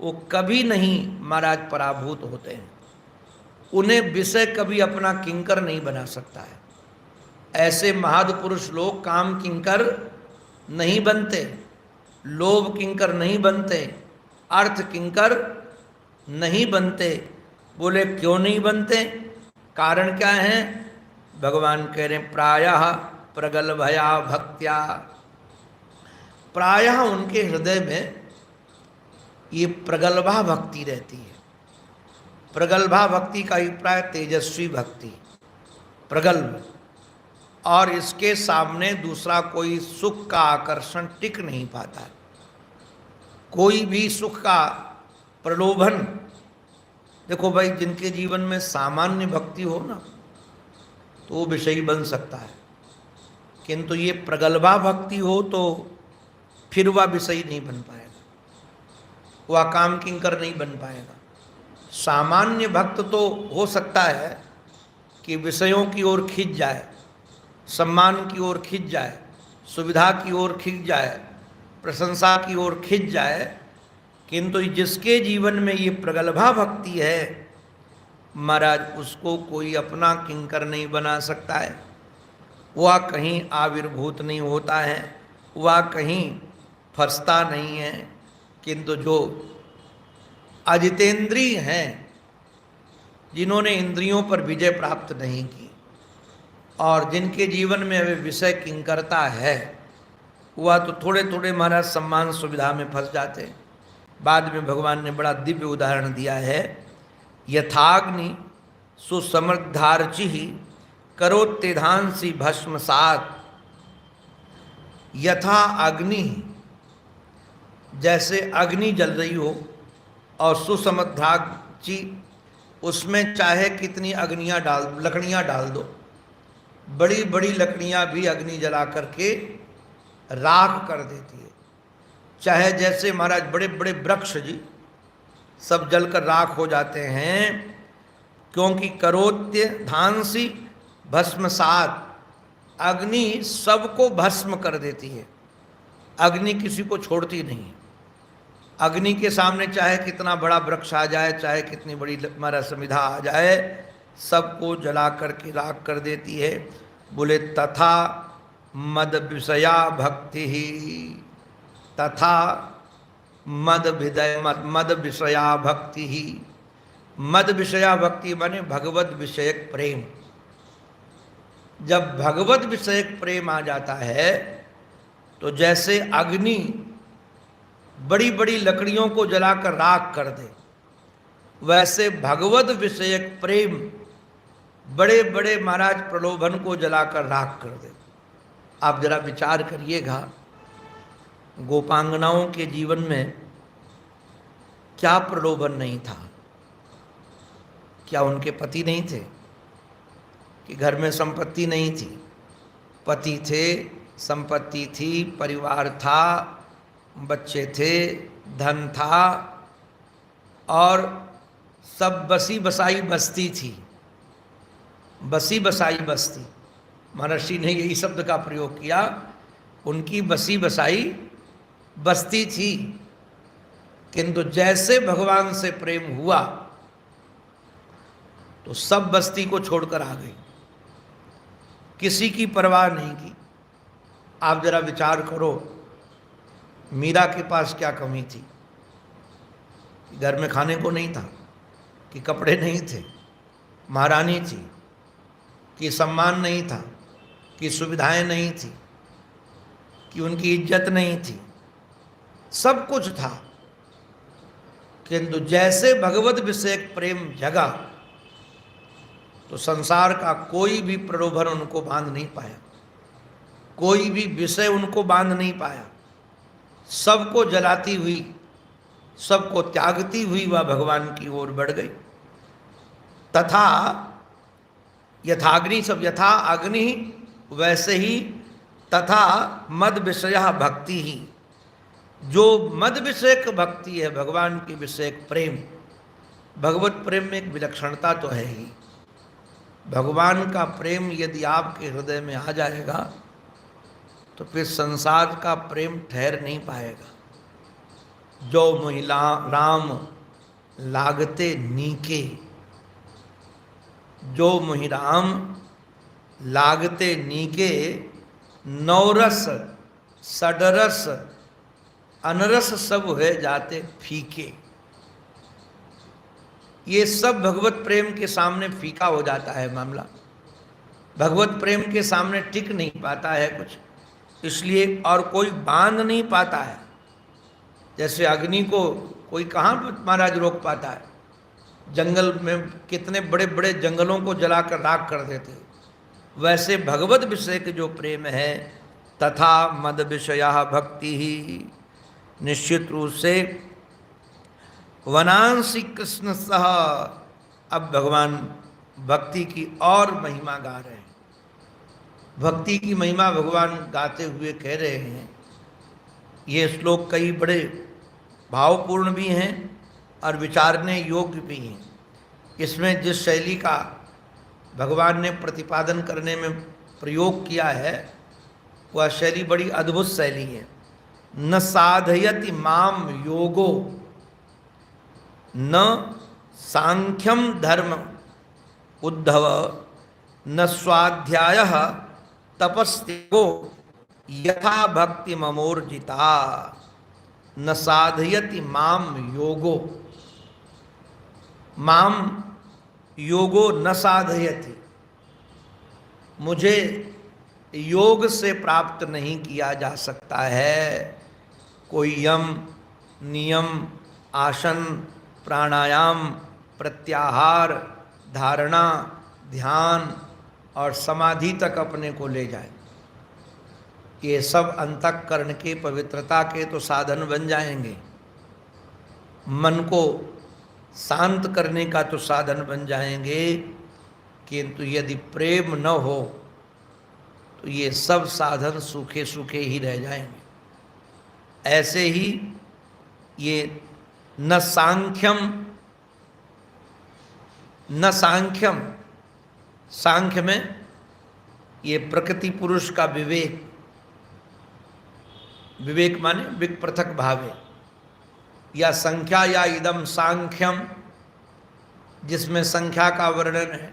वो कभी नहीं महाराज पराभूत होते हैं। उन्हें विषय कभी अपना किंकर नहीं बना सकता है। ऐसे महापुरुष लोग काम किंकर नहीं बनते, लोभ किंकर नहीं बनते, अर्थ किंकर नहीं बनते। बोले क्यों नहीं बनते, कारण क्या है? भगवान कह रहे प्रायः प्रगल्भया भक्त्या, प्रायः उनके हृदय में ये प्रगल्भा भक्ति रहती है। प्रगल्भा भक्ति का अभिप्राय तेजस्वी भक्ति, प्रगल्भ, और इसके सामने दूसरा कोई सुख का आकर्षण टिक नहीं पाता। कोई भी सुख का प्रलोभन, देखो भाई, जिनके जीवन में सामान्य भक्ति हो ना तो वो विषयी बन सकता है, किंतु ये प्रगल्भा भक्ति हो तो फिर वह विषयी नहीं बन पाएगा, वह काम किंकर नहीं बन पाएगा। सामान्य भक्त तो हो सकता है कि विषयों की ओर खिंच जाए, सम्मान की ओर खिंच जाए, सुविधा की ओर खिंच जाए, प्रशंसा की ओर खिंच जाए, किंतु जिसके जीवन में ये प्रगल्भा भक्ति है महाराज, उसको कोई अपना किंकर नहीं बना सकता है। वह कहीं आविर्भूत नहीं होता है, वह कहीं फंसता नहीं है। किंतु जो अजितेंद्रिय हैं, जिन्होंने इंद्रियों पर विजय प्राप्त नहीं की और जिनके जीवन में अभी विषय किंकरता है, वह तो थोड़े थोड़े महाराज सम्मान सुविधा में फंस जाते हैं। बाद में भगवान ने बड़ा दिव्य उदाहरण दिया है, यथाग्नि सुसमृद्धार्चि करोत्यधांसी भस्मसात। यथा अग्नि, जैसे अग्नि जल रही हो और सुसमृद्धार्चि, उसमें चाहे कितनी लकड़ियाँ डाल दो, बड़ी बड़ी लकड़ियाँ भी अग्नि जला करके राख कर देती है। चाहे जैसे महाराज बड़े बड़े वृक्ष जी सब जलकर राख हो जाते हैं, क्योंकि करोत्य धांसी भस्मसात, अग्नि सबको भस्म कर देती है। अग्नि किसी को छोड़ती नहीं। अग्नि के सामने चाहे कितना बड़ा वृक्ष आ जाए, चाहे कितनी बड़ी हमारा समिधा आ जाए, सबको जला करके राख कर देती है। बोले तथा मद विषया भक्ति ही, तथा मद विषया भक्ति ही। मद विषया भक्ति माने भगवत विषयक प्रेम। जब भगवत विषयक प्रेम आ जाता है तो जैसे अग्नि बड़ी बड़ी लकड़ियों को जलाकर राख कर दे, वैसे भगवत विषयक प्रेम बड़े बड़े महाराज प्रलोभन को जलाकर राख कर दे। आप जरा विचार करिएगा, गोपांगनाओं के जीवन में क्या प्रलोभन नहीं था? क्या उनके पति नहीं थे? कि घर में संपत्ति नहीं थी? पति थे, संपत्ति थी, परिवार था, बच्चे थे, धन था, और सब बसी बसाई बस्ती थी। बसी बसाई बस्ती, महर्षि ने यही शब्द का प्रयोग किया। उनकी बसी बसाई बस्ती थी, किंतु जैसे भगवान से प्रेम हुआ तो सब बस्ती को छोड़कर आ गई, किसी की परवाह नहीं की। आप जरा विचार करो, मीरा के पास क्या कमी थी? घर में खाने को नहीं था, कि कपड़े नहीं थे, महारानी थी, कि सम्मान नहीं था, कि सुविधाएं नहीं थी, कि उनकी इज्जत नहीं थी, सब कुछ था। किंतु जैसे भगवत विषयक प्रेम जगा तो संसार का कोई भी प्रलोभन उनको बांध नहीं पाया, कोई भी विषय उनको बांध नहीं पाया। सबको जलाती हुई, सबको त्यागती हुई वह भगवान की ओर बढ़ गई। तथा यथाग्नि, सब यथा अग्नि वैसे ही तथा मद विषय भक्ति ही, जो मद विषयक भक्ति है, भगवान के विषयक प्रेम, भगवत प्रेम में एक विलक्षणता तो है ही। भगवान का प्रेम यदि आपके हृदय में आ जाएगा तो फिर संसार का प्रेम ठहर नहीं पाएगा। जो महिला राम लागते नीके, जो मोहि राम लागते नीके, नौरस सडरस अनरस सब है जाते फीके। ये सब भगवत प्रेम के सामने फीका हो जाता है मामला। भगवत प्रेम के सामने टिक नहीं पाता है कुछ, इसलिए और कोई बांध नहीं पाता है। जैसे अग्नि को कोई कहाँ महाराज रोक पाता है, जंगल में कितने बड़े बड़े जंगलों को जलाकर राख कर देते। वैसे भगवत विषय के जो प्रेम है, तथा मद विषया भक्ति ही, निश्चित रूप से वनांसी कृष्ण सह। अब भगवान भक्ति की और महिमा गा रहे हैं। भक्ति की महिमा भगवान गाते हुए कह रहे हैं। ये श्लोक कई बड़े भावपूर्ण भी हैं और विचारने योग्य भी हैं। इसमें जिस शैली का भगवान ने प्रतिपादन करने में प्रयोग किया है, वह शैली बड़ी अद्भुत शैली है। न साधयति माम योगो, न सांख्यम धर्म उद्धव, न स्वाध्याय तपस्यो यथा भक्ति ममोर्जिता, न साधयति माम योगो। माम योगो न साधयति, मुझे योग से प्राप्त नहीं किया जा सकता है। कोई यम नियम आसन प्राणायाम प्रत्याहार धारणा ध्यान और समाधि तक अपने को ले जाए, ये सब अंतःकरण के पवित्रता के तो साधन बन जाएंगे। मन को शांत करने का तो साधन बन जाएंगे, किंतु यदि प्रेम न हो तो ये सब साधन सूखे सूखे ही रह जाएंगे। ऐसे ही ये न सांख्यम, सांख्य में ये प्रकृति पुरुष का विवेक, विवेक माने विक पृथक भावे, या संख्या या इदम सांख्यम, जिसमें संख्या का वर्णन है।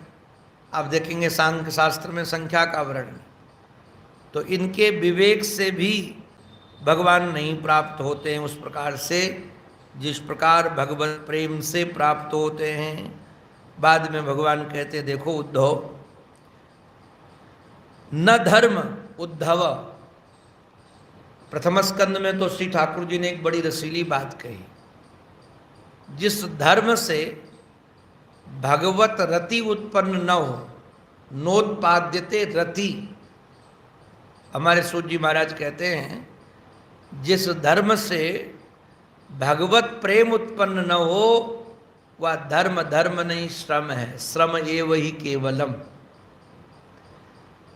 आप देखेंगे सांख्य शास्त्र में संख्या का वर्णन, तो इनके विवेक से भी भगवान नहीं प्राप्त होते हैं उस प्रकार से जिस प्रकार भगवत प्रेम से प्राप्त होते हैं। बाद में भगवान कहते, देखो उद्धव, न धर्म उद्धव। प्रथम स्कंद में तो श्री ठाकुर जी ने एक बड़ी रसीली बात कही, जिस धर्म से भगवत रति उत्पन्न न हो, नोत्पाद्यते रति। हमारे सूत जी महाराज कहते हैं, जिस धर्म से भगवत प्रेम उत्पन्न न हो वह धर्म धर्म नहीं श्रम है, श्रम एव ही केवलम।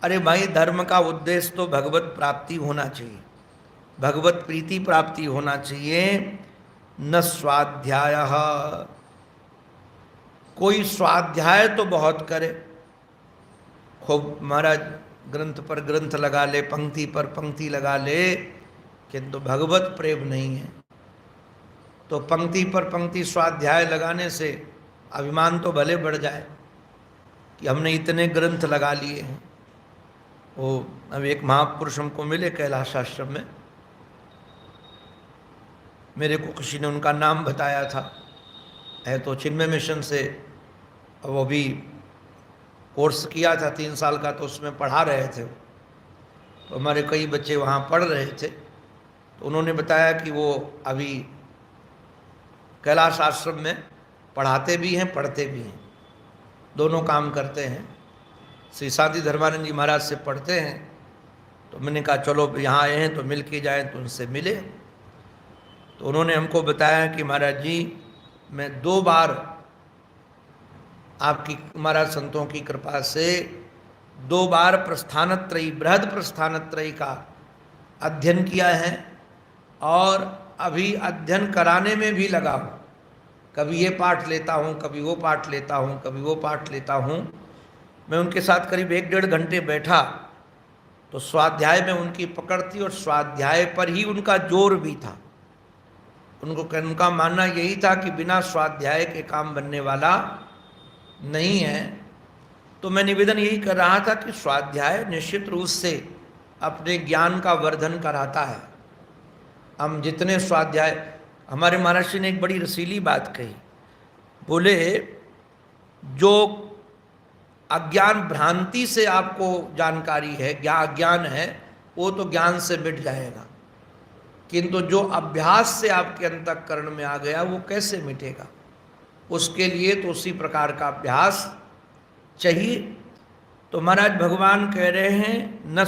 अरे भाई, धर्म का उद्देश्य तो भगवत प्राप्ति होना चाहिए, भगवत प्रीति प्राप्ति होना चाहिए, न स्वाध्याय। कोई स्वाध्याय तो बहुत करे, खूब महाराज ग्रंथ पर ग्रंथ लगा ले, पंक्ति पर पंक्ति लगा ले, किंतु भगवत प्रेम नहीं है। तो पंक्ति पर पंक्ति स्वाध्याय लगाने से अभिमान तो भले बढ़ जाए कि हमने इतने ग्रंथ लगा लिए हैं। वो अब एक महापुरुष हमको मिले कैलाश आश्रम में, मेरे को किसी ने उनका नाम बताया था, है तो चिन्मय मिशन से, वो भी कोर्स किया था 3 साल का, तो उसमें पढ़ा रहे थे। तो हमारे कई बच्चे वहाँ पढ़ रहे थे, तो उन्होंने बताया कि वो अभी कैलाश आश्रम में पढ़ाते भी हैं पढ़ते भी हैं, दोनों काम करते हैं। श्री साधी धर्मानंद जी महाराज से पढ़ते हैं, तो मैंने कहा चलो यहाँ आए हैं तो मिल के जाएँ, तो उनसे मिले। तो उन्होंने हमको बताया कि महाराज जी, मैं 2 बार आपकी महाराज संतों की कृपा से 2 बार प्रस्थानत्रयी, बृहद प्रस्थानत्रयी का अध्ययन किया है और अभी अध्ययन कराने में भी लगा हूँ। कभी ये पाठ लेता हूँ, कभी वो पाठ लेता हूँ, कभी वो पाठ लेता हूँ। मैं उनके साथ करीब 1-1.5 घंटे बैठा तो स्वाध्याय में उनकी पकड़ थी और स्वाध्याय पर ही उनका जोर भी था। उनका मानना यही था कि बिना स्वाध्याय के काम बनने वाला नहीं है। तो मैं निवेदन यही कर रहा था कि स्वाध्याय निश्चित रूप से अपने ज्ञान का वर्धन कराता है। हम जितने स्वाध्याय, हमारे महाराज जी ने एक बड़ी रसीली बात कही, बोले जो अज्ञान भ्रांति से आपको जानकारी है, अज्ञान है, वो तो ज्ञान से मिट जाएगा, किंतु जो अभ्यास से आपके अंतःकरण में आ गया वो कैसे मिटेगा? उसके लिए तो उसी प्रकार का अभ्यास चाहिए। तो महाराज भगवान कह रहे हैं न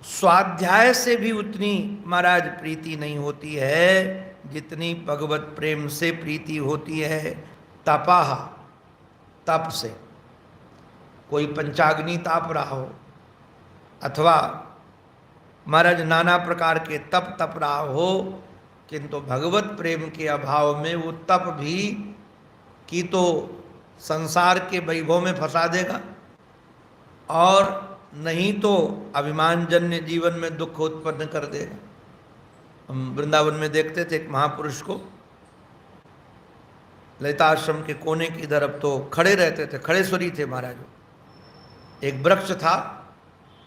स्वाध्याय से भी उतनी महाराज प्रीति नहीं होती है जितनी भगवत प्रेम से प्रीति होती है। तपाहा, तप से, कोई पंचाग्नि ताप रहा हो अथवा महाराज नाना प्रकार के तप रहा हो, किंतु भगवत प्रेम के अभाव में वो तप भी की तो संसार के वैभव में फंसा देगा और नहीं तो अभिमानजन्य जीवन में दुख उत्पन्न कर देगा। हम वृंदावन में देखते थे एक महापुरुष को, ललिताश्रम के कोने की तरफ तो खड़े रहते थे, खड़ेश्वरी थे महाराज। एक वृक्ष था,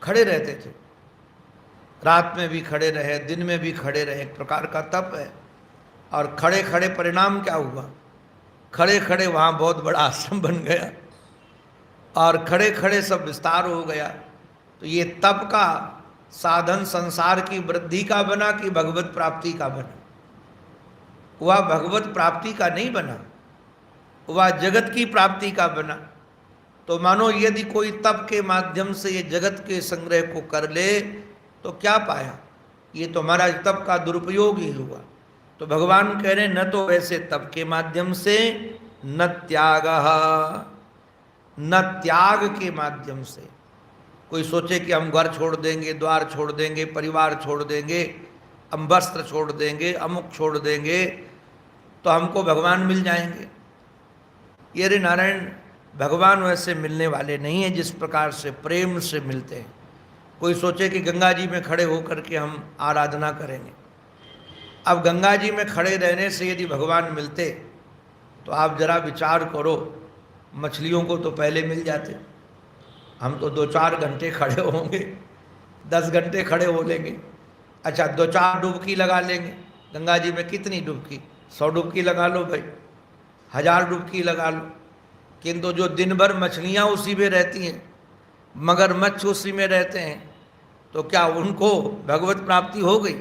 खड़े रहते थे, रात में भी खड़े रहे, दिन में भी खड़े रहे, एक प्रकार का तप है। और खड़े खड़े परिणाम क्या हुआ? खड़े खड़े वहाँ बहुत बड़ा आश्रम बन गया और खड़े खड़े सब विस्तार हो गया। तो ये तप का साधन संसार की वृद्धि का बना कि भगवत प्राप्ति का बना? वह भगवत प्राप्ति का नहीं बना, वह जगत की प्राप्ति का बना। तो मानो यदि कोई तप के माध्यम से ये जगत के संग्रह को कर ले तो क्या पाया? ये तो महाराज तप का दुरुपयोग ही हुआ। तो भगवान कह रहे न तो वैसे तप के माध्यम से, न त्याग के माध्यम से। कोई सोचे कि हम घर छोड़ देंगे, द्वार छोड़ देंगे, परिवार छोड़ देंगे, हम वस्त्र छोड़ देंगे, अमुक छोड़ देंगे तो हमको भगवान मिल जाएंगे। ये रे नारायण, भगवान वैसे मिलने वाले नहीं हैं जिस प्रकार से प्रेम से मिलते हैं। कोई सोचे कि गंगा जी में खड़े होकर के हम आराधना करेंगे। अब गंगा जी में खड़े रहने से यदि भगवान मिलते तो आप जरा विचार करो, मछलियों को तो पहले मिल जाते। हम तो 2-4 घंटे खड़े होंगे, 10 घंटे खड़े हो लेंगे। अच्छा 2-4 डुबकी लगा लेंगे। गंगा जी में कितनी डुबकी? 100 डुबकी लगा लो भाई, 1000 डुबकी लगा लो। किंतु जो दिन भर मछलियाँ उसी में रहती हैं, मगरमच्छ उसी में रहते हैं, तो क्या उनको भगवत प्राप्ति हो गई?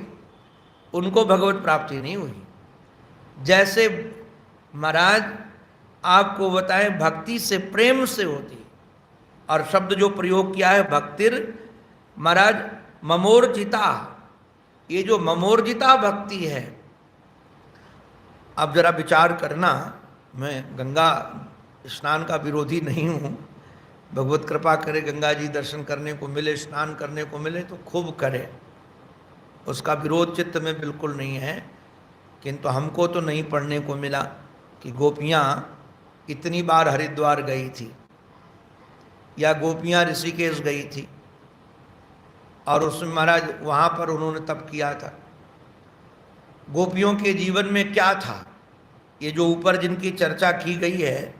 उनको भगवत प्राप्ति नहीं हुई। जैसे महाराज आपको बताएं भक्ति से, प्रेम से होती है। और शब्द जो प्रयोग किया है भक्तिर, महाराज ममोर्जिता, ये जो ममोर्जिता भक्ति है। अब जरा विचार करना, मैं गंगा स्नान का विरोधी नहीं हूँ, भगवत कृपा करे गंगा जी दर्शन करने को मिले, स्नान करने को मिले तो खूब करे, उसका विरोध चित्त में बिल्कुल नहीं है। किंतु हमको तो नहीं पढ़ने को मिला कि गोपियाँ इतनी बार हरिद्वार गई थी या गोपियाँ ऋषिकेश गई थी और उसमें महाराज वहाँ पर उन्होंने तप किया था। गोपियों के जीवन में क्या था? ये जो ऊपर जिनकी चर्चा की गई है,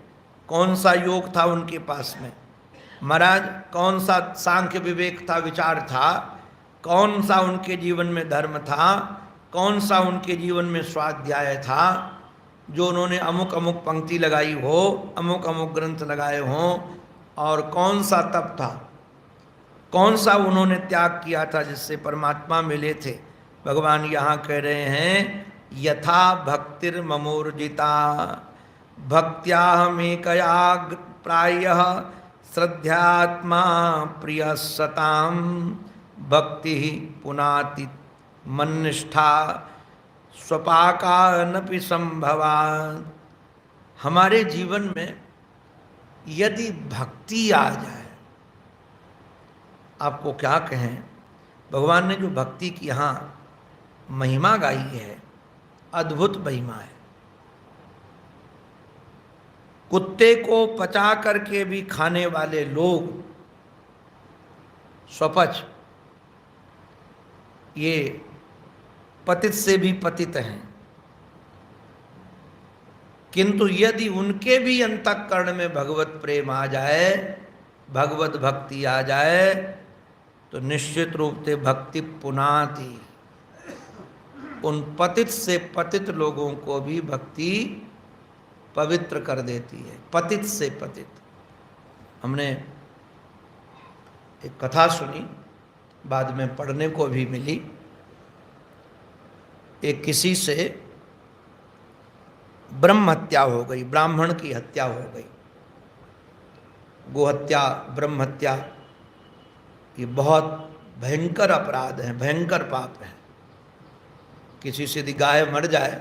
कौन सा योग था उनके पास में महाराज? कौन सा सांख्य विवेक था, विचार था? कौन सा उनके जीवन में धर्म था? कौन सा उनके जीवन में स्वाध्याय था जो उन्होंने अमुक अमुक पंक्ति लगाई हो, अमुक अमुक ग्रंथ लगाए हों? और कौन सा तप था, कौन सा उन्होंने त्याग किया था जिससे परमात्मा मिले थे? भगवान यहाँ कह रहे हैं यथा भक्तिर ममोर्जिता भक्त्याहमेकया प्रायः श्रद्धात्मा प्रिय सताम भक्ति पुनाति मन्निष्ठा स्वपाका नपि संभवा। हमारे जीवन में यदि भक्ति आ जाए, आपको क्या कहें, भगवान ने जो भक्ति की यहाँ महिमा गाई है, अद्भुत महिमा है। कुत्ते को पचा करके भी खाने वाले लोग स्वपच, ये पतित से भी पतित हैं, किंतु यदि उनके भी अंतःकरण में भगवत प्रेम आ जाए, भगवत भक्ति आ जाए, तो निश्चित रूप से भक्ति पुनाति, उन पतित से पतित लोगों को भी भक्ति पवित्र कर देती है। पतित से पतित। हमने एक कथा सुनी, बाद में पढ़ने को भी मिली। एक किसी से ब्रह्म हत्या हो गई, ब्राह्मण की हत्या हो गई। गोहत्या, ब्रह्म हत्या, ये बहुत भयंकर अपराध है, भयंकर पाप है। किसी से यदि गाय मर जाए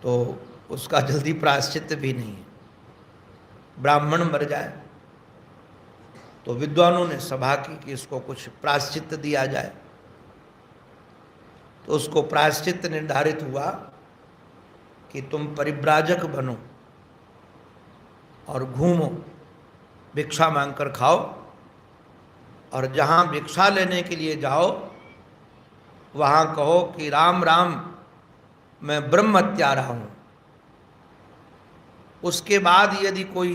तो उसका जल्दी प्रायश्चित भी नहीं है। ब्राह्मण मर जाए तो विद्वानों ने सभा की कि इसको कुछ प्रायश्चित दिया जाए। तो उसको प्रायश्चित निर्धारित हुआ कि तुम परिव्राजक बनो और घूमो, भिक्षा मांगकर खाओ, और जहाँ भिक्षा लेने के लिए जाओ वहाँ कहो कि राम राम, मैं ब्रह्म हत्यारा हूँ। उसके बाद यदि कोई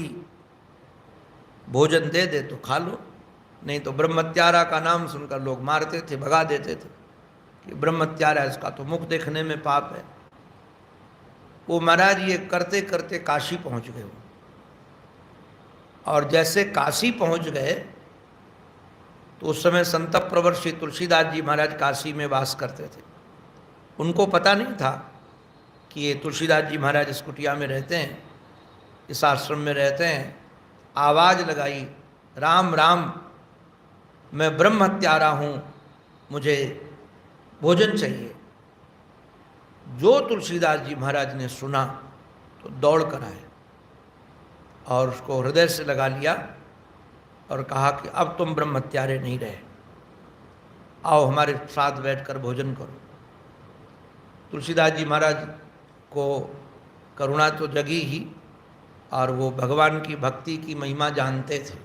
भोजन दे दे तो खा लो, नहीं तो ब्रह्म हत्यारा का नाम सुनकर लोग मारते थे, भगा देते थे कि ब्रह्म हत्यारा, इसका तो मुख देखने में पाप है। वो महाराज ये करते करते काशी पहुँच गए। और जैसे काशी पहुँच गए तो उस समय संत प्रवर श्री तुलसीदास जी महाराज काशी में वास करते थे। उनको पता नहीं था कि ये तुलसीदास जी महाराज इस कुटिया में रहते हैं, इस आश्रम में रहते हैं। आवाज़ लगाई, राम राम, मैं ब्रह्म हत्यारा हूँ, मुझे भोजन चाहिए। जो तुलसीदास जी महाराज ने सुना तो दौड़ कर आए और उसको हृदय से लगा लिया और कहा कि अब तुम ब्रह्म हत्यारे नहीं रहे, आओ हमारे साथ बैठकर भोजन करो। तुलसीदास जी महाराज को करुणा तो जगी ही, और वो भगवान की भक्ति की महिमा जानते थे,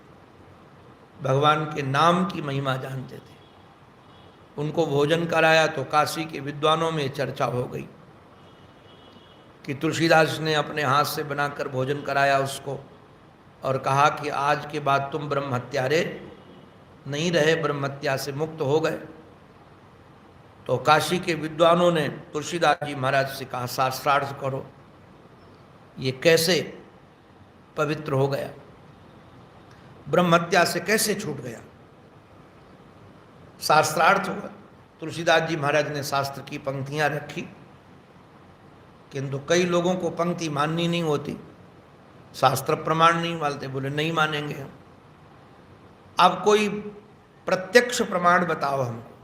भगवान के नाम की महिमा जानते थे। उनको भोजन कराया तो काशी के विद्वानों में चर्चा हो गई कि तुलसीदास ने अपने हाथ से बनाकर भोजन कराया उसको, और कहा कि आज के बाद तुम ब्रह्म हत्यारे नहीं रहे, ब्रह्म हत्या से मुक्त हो गए। तो काशी के विद्वानों ने तुलसीदास जी महाराज से कहा, शास्त्रार्थ करो, ये कैसे पवित्र हो गया, ब्रह्म हत्या से कैसे छूट गया। शास्त्रार्थ हुआ। तुलसीदास जी महाराज ने शास्त्र की पंक्तियां रखी, किंतु कई लोगों को पंक्ति माननी नहीं होती, शास्त्र प्रमाण नहीं मानते, बोले नहीं मानेंगे हम। अब कोई प्रत्यक्ष प्रमाण बताओ हमको,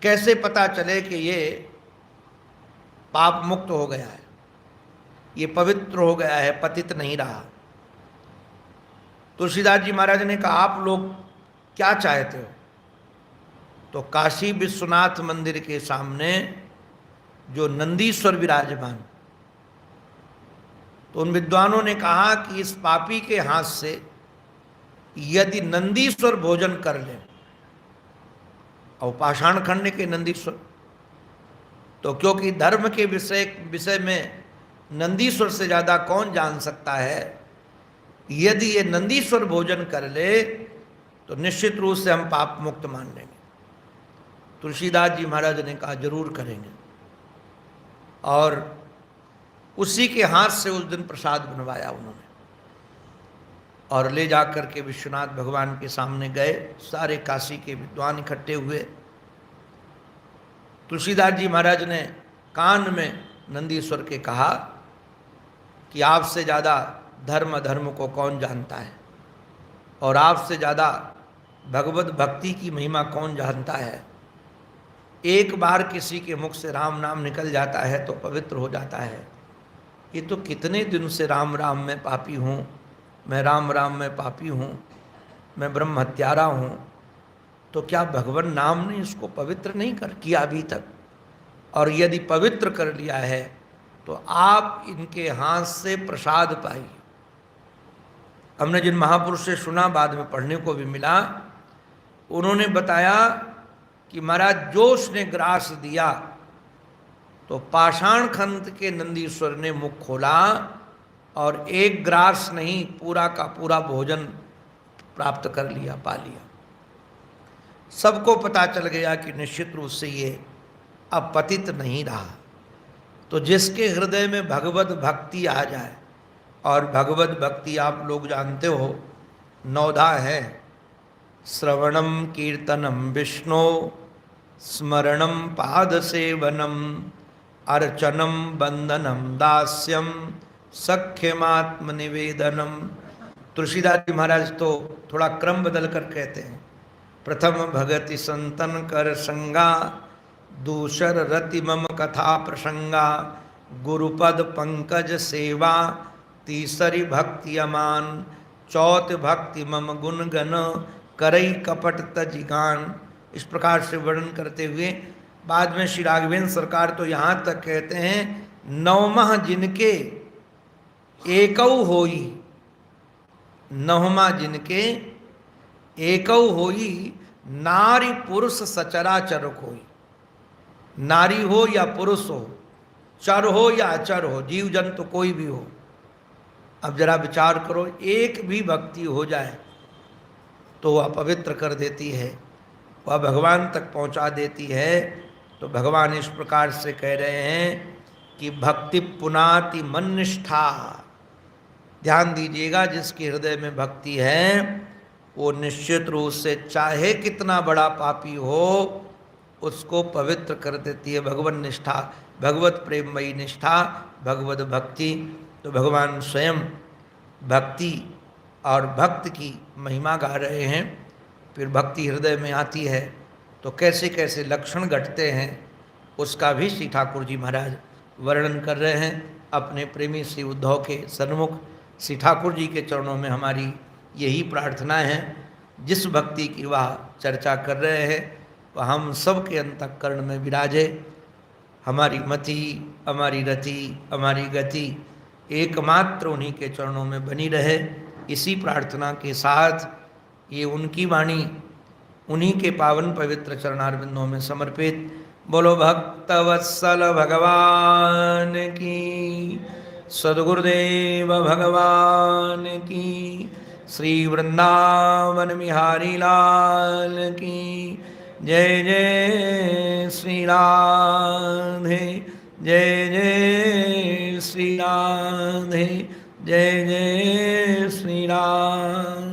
कैसे पता चले कि ये पाप मुक्त हो गया है, ये पवित्र हो गया है, पतित नहीं रहा। तुलसीदास जी महाराज ने कहा, आप लोग क्या चाहते हो? तो काशी विश्वनाथ मंदिर के सामने जो नंदीश्वर विराजमान, तो उन विद्वानों ने कहा कि इस पापी के हाथ से यदि नंदीश्वर भोजन कर ले, और पाषाण खंड के नंदीश्वर, तो क्योंकि धर्म के विषय में नंदीश्वर से ज़्यादा कौन जान सकता है, यदि ये नंदीश्वर भोजन कर ले तो निश्चित रूप से हम पाप मुक्त मान लेंगे। तुलसीदास जी महाराज ने कहा जरूर करेंगे, और उसी के हाथ से उस दिन प्रसाद बनवाया उन्होंने, और ले जाकर के विश्वनाथ भगवान के सामने गए। सारे काशी के विद्वान इकट्ठे हुए। तुलसीदास जी महाराज ने कान में नंदीश्वर के कहा कि आपसे ज़्यादा धर्म अधर्म को कौन जानता है, और आपसे ज़्यादा भगवत भक्ति की महिमा कौन जानता है। एक बार किसी के मुख से राम नाम निकल जाता है तो पवित्र हो जाता है। ये तो कितने दिन से राम राम में पापी हूँ, मैं राम राम में पापी हूँ, मैं ब्रह्म हत्यारा हूँ, तो क्या भगवान नाम ने इसको पवित्र नहीं कर किया अभी तक? और यदि पवित्र कर लिया है तो आप इनके हाथ से प्रसाद पाइए। हमने जिन महापुरुष से सुना, बाद में पढ़ने को भी मिला, उन्होंने बताया कि महाराज जोश ने ग्रास दिया तो पाषाण खंत के नंदीश्वर ने मुख खोला और एक ग्रास नहीं, पूरा का पूरा भोजन प्राप्त कर लिया, पा लिया। सबको पता चल गया कि निश्चित रूप से ये अब पतित नहीं रहा। तो जिसके हृदय में भगवत भक्ति आ जाए, और भगवत भक्ति आप लोग जानते हो नौधा है, श्रवणम कीर्तनम विष्णु, स्मरणम पाद सेवनम, अर्चनम बंदनम दास्यम, सख्यमात्म निवेदनम। तुलसीदास जी महाराज तो थोड़ा क्रम बदल कर कहते हैं, प्रथम भगति संतन कर संगा, दूसर रति मम कथा प्रसंगा, गुरुपद पंकज सेवा, तीसरी भक्ति अमान, चौथ भक्ति मम गुण गण, करई कपट तज गान। इस प्रकार से वर्णन करते हुए बाद में श्री राघवेंद्र सरकार तो यहाँ तक कहते हैं, नवमह जिनके एकौ होई, नवमा जिनके एकौ होई, नारी पुरुष सचराचर कोई। नारी हो या पुरुष हो, चर हो या अचर हो, जीव जंतु कोई भी हो, अब जरा विचार करो, एक भी भक्ति हो जाए तो वह पवित्र कर देती है, वह भगवान तक पहुंचा देती है। तो भगवान इस प्रकार से कह रहे हैं कि भक्ति पुनाति मन निष्ठा। ध्यान दीजिएगा, जिसके हृदय में भक्ति है वो निश्चित रूप से चाहे कितना बड़ा पापी हो उसको पवित्र कर देती है भगवान निष्ठा, भगवत प्रेममयी निष्ठा, भगवत भक्ति। तो भगवान स्वयं भक्ति और भक्त की महिमा गा रहे हैं। फिर भक्ति हृदय में आती है तो कैसे कैसे लक्षण घटते हैं उसका भी श्री ठाकुर जी महाराज वर्णन कर रहे हैं अपने प्रेमी श्री उद्धव के सन्मुख। श्री ठाकुर जी के चरणों में हमारी यही प्रार्थना है, जिस भक्ति की वह चर्चा कर रहे हैं वह हम सब के अंतःकरण में विराजे। हमारी मति, हमारी रति, हमारी गति एकमात्र उन्हीं के चरणों में बनी रहे। इसी प्रार्थना के साथ ये उनकी वाणी उन्हीं के पावन पवित्र चरणारविंदों में समर्पित। बोलो भक्तवत्सल भगवान की, सद्गुरुदेव भगवान की, श्री वृंदावन बिहारी लाल की जय। जय श्री राधे, जय जय श्री राधे, जय जय श्री राधे।